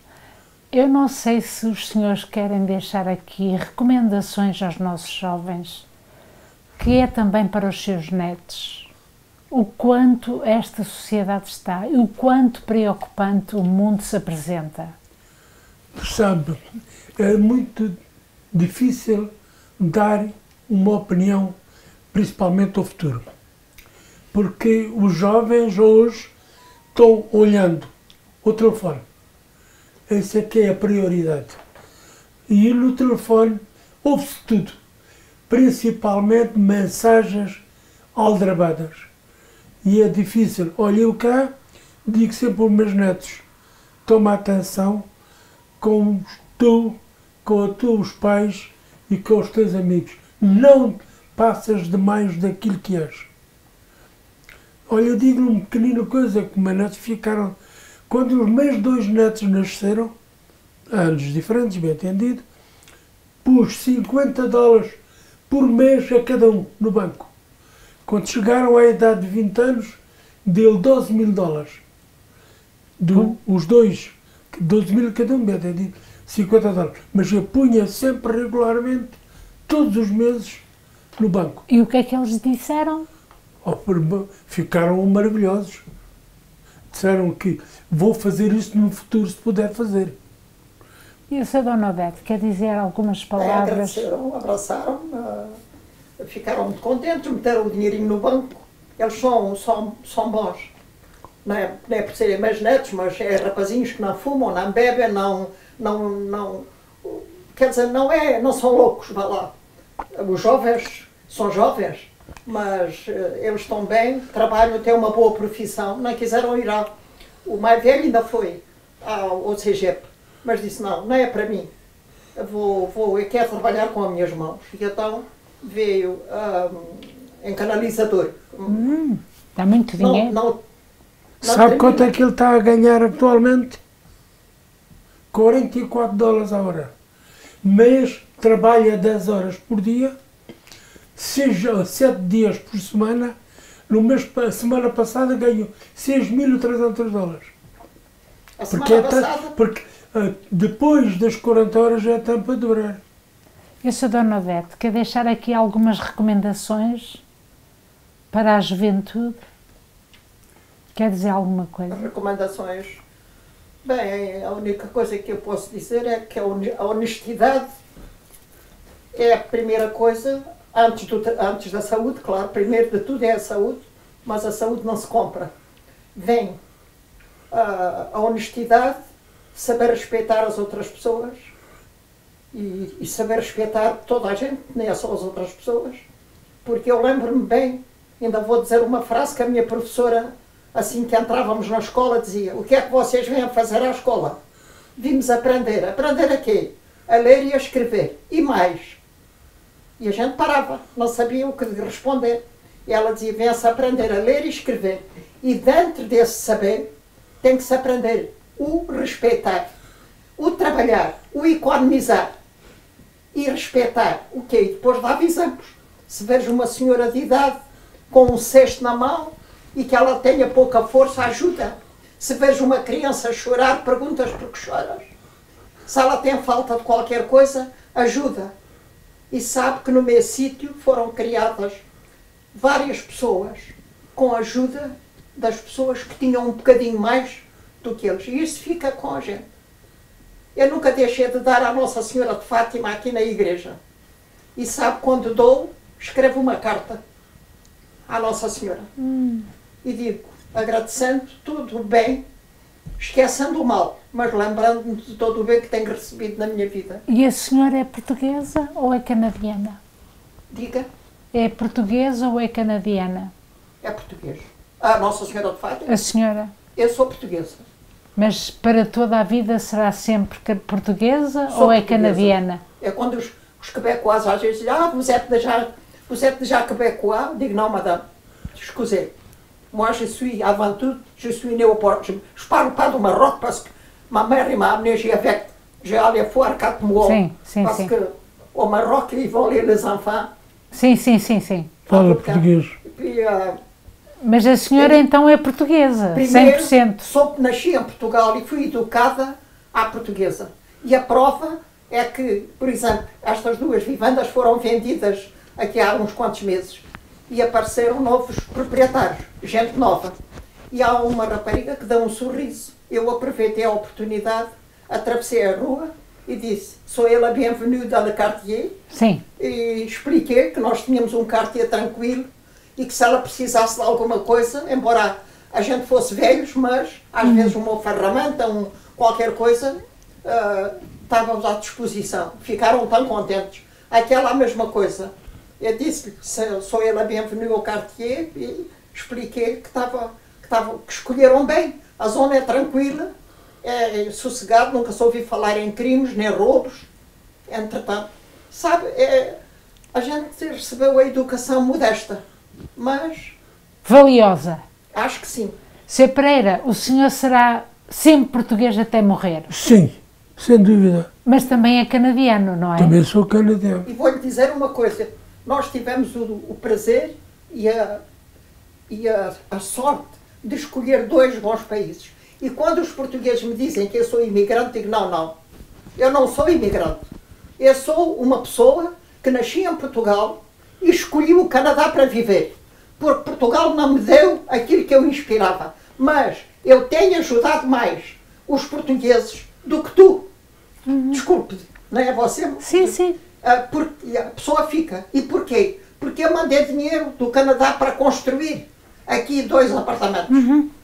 eu não sei se os senhores querem deixar aqui recomendações aos nossos jovens, que é também para os seus netos, o quanto esta sociedade está e o quanto preocupante o mundo se apresenta. Sabe, é muito difícil dar uma opinião, principalmente ao futuro, porque os jovens hoje estão olhando o telefone. Essa é que é a prioridade. E no telefone ouve-se tudo, principalmente mensagens aldrabadas. E é difícil. Olha, eu cá digo sempre aos meus netos: toma atenção com os teus pais e com os teus amigos. Não passas demais daquilo que és. Olha, eu digo-lhe uma pequenina coisa, que meus netos ficaram... Quando os meus 2 netos nasceram, anos diferentes, bem entendido, pus $50 por mês a cada um no banco. Quando chegaram à idade de 20 anos, deu $12.000. Os dois, 12.000 cada um, bem entendido, $50. Mas eu punha sempre regularmente, todos os meses, no banco. E o que é que eles disseram? Ficaram maravilhosos. Disseram que vou fazer isto no futuro, se puder fazer. E a Sra. Dona Odete quer dizer algumas palavras? Agradeceram, abraçaram, ficaram muito contentes, meteram o dinheirinho no banco. Eles são bons. Não é por serem meus netos, mas é rapazinhos que não fumam, não bebem, não quer dizer, não são loucos, vá lá. Os jovens são jovens, mas eles estão bem, trabalham, têm uma boa profissão, não quiseram ir lá. O mais velho ainda foi ao CEGEP, mas disse: não é para mim, eu quero trabalhar com as minhas mãos. E então veio em canalizador. Dá muito dinheiro. Sabe quanto é que ele está a ganhar atualmente? $44 a hora. Mês trabalha 10 horas por dia, 7 dias por semana. No mês, semana passada ganhou $6.300. A semana passada? depois das 40 horas é tempo para durar. Eu sou Dona Odete, quer deixar aqui algumas recomendações para a juventude? Quer dizer alguma coisa? Recomendações? Bem, a única coisa que eu posso dizer é que a honestidade é a primeira coisa, antes da saúde, claro, primeiro de tudo é a saúde, mas a saúde não se compra. Vem a honestidade, saber respeitar as outras pessoas e saber respeitar toda a gente, nem é só as outras pessoas, porque eu lembro-me bem, ainda vou dizer uma frase que a minha professora, assim que entrávamos na escola, dizia: o que é que vocês vêm fazer à escola? Vimos aprender. Aprender a quê? A ler e a escrever. E mais. E a gente parava, não sabia o que responder. E ela dizia: vem-se aprender a ler e escrever. E dentro desse saber, tem que se aprender o respeitar, o trabalhar, o economizar. E respeitar o quê? E depois dava exemplos. Se vejo uma senhora de idade com um cesto na mão e que ela tenha pouca força, ajuda. Se vejo uma criança chorar, perguntas por que choras. Se ela tem falta de qualquer coisa, ajuda. E sabe que no meu sítio foram criadas várias pessoas com a ajuda das pessoas que tinham um bocadinho mais do que eles. E isso fica com a gente. Eu nunca deixei de dar à Nossa Senhora de Fátima aqui na igreja. E sabe, quando dou, escrevo uma carta à Nossa Senhora. E digo, agradecendo tudo o bem, esquecendo o mal, mas lembrando-me de todo o bem que tenho recebido na minha vida. E a senhora é portuguesa ou é canadiana? Diga. É portuguesa ou é canadiana? É português. A Nossa Senhora de Fátima? A senhora? Eu sou portuguesa. Mas para toda a vida será sempre portuguesa Sou ou é portuguesa. canadiana? É quando os quebecois às vezes dizem: vous êtes déjà québécois? Digo: non, madame, excusez. Moi, je suis, avant tout, je suis né au Portugal. Je parle pas do Maroc parce que ma mère m'a amené, j'ai allé voir 4 mois. Sim, parce sim. que au Maroc, ils vont les enfants. Sim, sim, sim, sim. Fala português. Puis, mas a senhora então é portuguesa, primeiro, 100%. Nasci em Portugal e fui educada à portuguesa. E a prova é que, por exemplo, estas 2 vivendas foram vendidas aqui há uns quantos meses. E apareceram novos proprietários, gente nova. E há uma rapariga que dá um sorriso. Eu aproveitei a oportunidade, atravessei a rua e disse: sou eu a bienvenue dans le quartier. Sim. E expliquei que nós tínhamos um quartier tranquilo e que se ela precisasse de alguma coisa, embora a gente fosse velhos, mas às vezes uma ferramenta, qualquer coisa, estávamos à disposição. Ficaram tão contentes. Aquela a mesma coisa. Eu disse-lhe: sou eu a bienvenue ao quartier, e expliquei que escolheram bem. A zona é tranquila, é sossegado, nunca se ouviu falar em crimes, nem roubos. Entretanto, sabe, a gente recebeu a educação modesta, mas... valiosa. Acho que sim. Sr. Pereira, o senhor será sempre português até morrer? Sim, sem dúvida. Mas também é canadiano, não é? Também sou canadiano. E vou-lhe dizer uma coisa. Nós tivemos o prazer e a sorte de escolher 2 bons países. E quando os portugueses me dizem que eu sou imigrante, digo: não, eu não sou imigrante. Eu sou uma pessoa que nasci em Portugal e escolhi o Canadá para viver. Porque Portugal não me deu aquilo que eu inspirava. Mas eu tenho ajudado mais os portugueses do que tu. Desculpe, não é você? Sim, sim. Porque a pessoa fica. E porquê? Porque eu mandei dinheiro do Canadá para construir aqui 2 apartamentos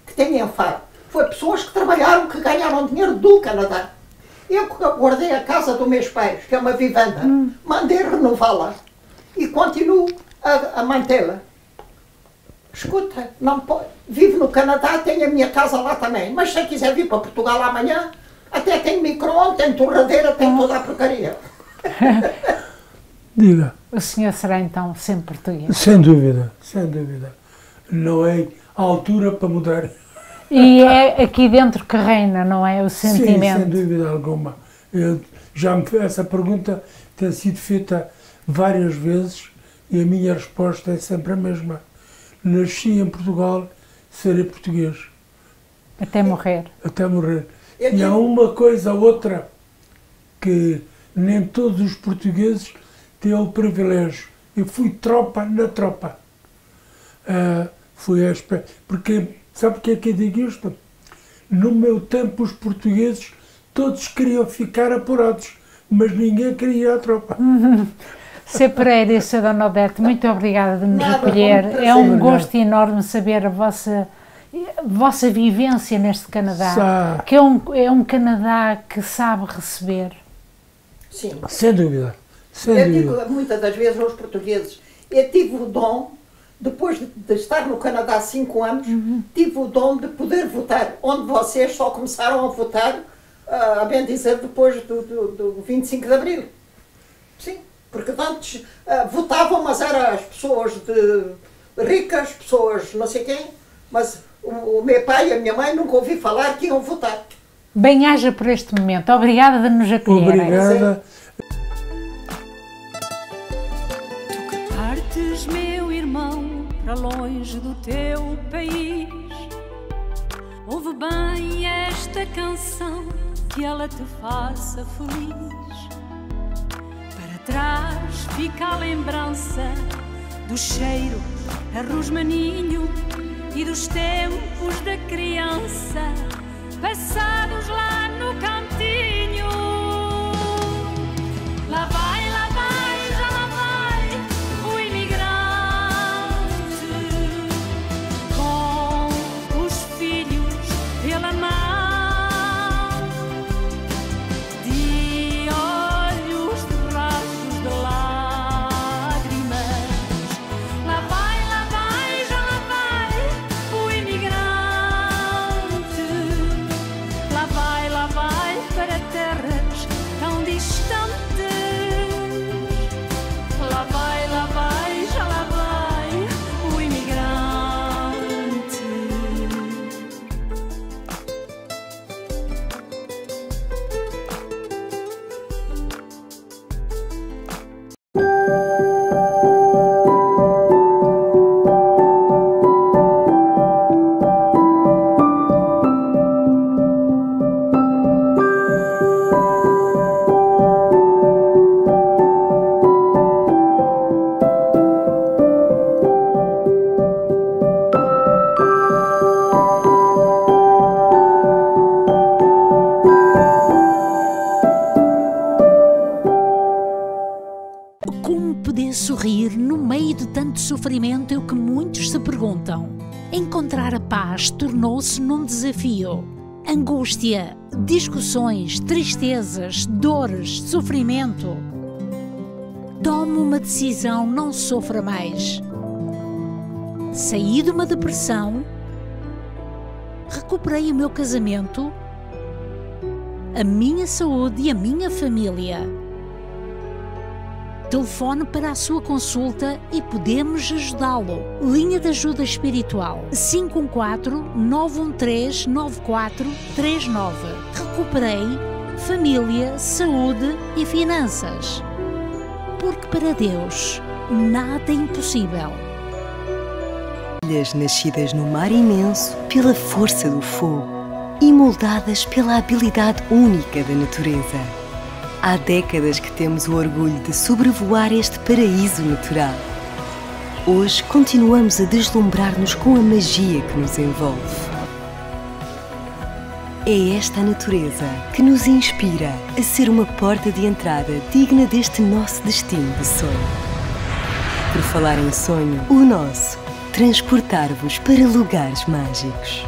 que têm em Faro. Foi pessoas que trabalharam, que ganharam dinheiro do Canadá. Eu guardei a casa dos meus pais, que é uma vivenda, mandei renová-la e continuo a mantê-la. Escuta, vivo no Canadá, tenho a minha casa lá também, mas se eu quiser vir para Portugal amanhã, até tenho micro-ondas, tenho torradeira, tenho toda a porcaria. Diga. O senhor será então sempre português? Sem dúvida, sem dúvida. Não é a altura para mudar. E é aqui dentro que reina, não é? O sentimento. Sim, sem dúvida alguma. Essa pergunta tem sido feita várias vezes e a minha resposta é sempre a mesma. Nasci em Portugal, serei português. Até morrer. Até morrer. E há uma coisa outra que nem todos os portugueses têm o privilégio. Eu fui tropa na tropa. Porque, sabe o que é que eu digo isto? No meu tempo, os portugueses todos queriam ficar apurados, mas ninguém queria ir à tropa. Sr. Pereira e Sra. Dona Odete, muito obrigada de nos acolher. É um gosto enorme saber a vossa vivência neste Canadá, que é um Canadá que sabe receber. Sim. Sem dúvida. Eu digo muitas das vezes aos portugueses, eu tive o dom, depois de estar no Canadá há 5 anos, tive o dom de poder votar, onde vocês só começaram a votar, a bem dizer, depois do 25 de Abril. Sim, porque antes votavam, mas eram as pessoas ricas, pessoas não sei quem, mas o meu pai e a minha mãe nunca ouvi falar que iam votar. Bem-aja por este momento. Obrigada de nos acolher. Obrigada. Tu que partes, meu irmão, para longe do teu país, ouve bem esta canção, que ela te faça feliz. Para trás fica a lembrança do cheiro a rosmaninho e dos tempos da criança, passados lá no cantinho. Lá vai, já lá vai o imigrante, com os filhos pela mão, de olhos de rastros de lágrimas. Lá vai, já lá vai o imigrante. Lá vai para terras tão distantes. Lá vai, já lá vai o imigrante. Como poder sorrir no meio de tanto sofrimento é o que muitos se perguntam. Encontrar a paz tornou-se num desafio. Angústia, discussões, tristezas, dores, sofrimento. Tome uma decisão, não sofra mais. Saí de uma depressão, recuperei o meu casamento, a minha saúde e a minha família. Telefone para a sua consulta e podemos ajudá-lo. Linha de ajuda espiritual 514-913-9439. Recuperei família, saúde e finanças. Porque para Deus nada é impossível. Ilhas nascidas no mar imenso pela força do fogo e moldadas pela habilidade única da natureza. Há décadas que temos o orgulho de sobrevoar este paraíso natural. Hoje continuamos a deslumbrar-nos com a magia que nos envolve. É esta a natureza que nos inspira a ser uma porta de entrada digna deste nosso destino de sonho. Por falar em sonho, o nosso transportar-vos para lugares mágicos.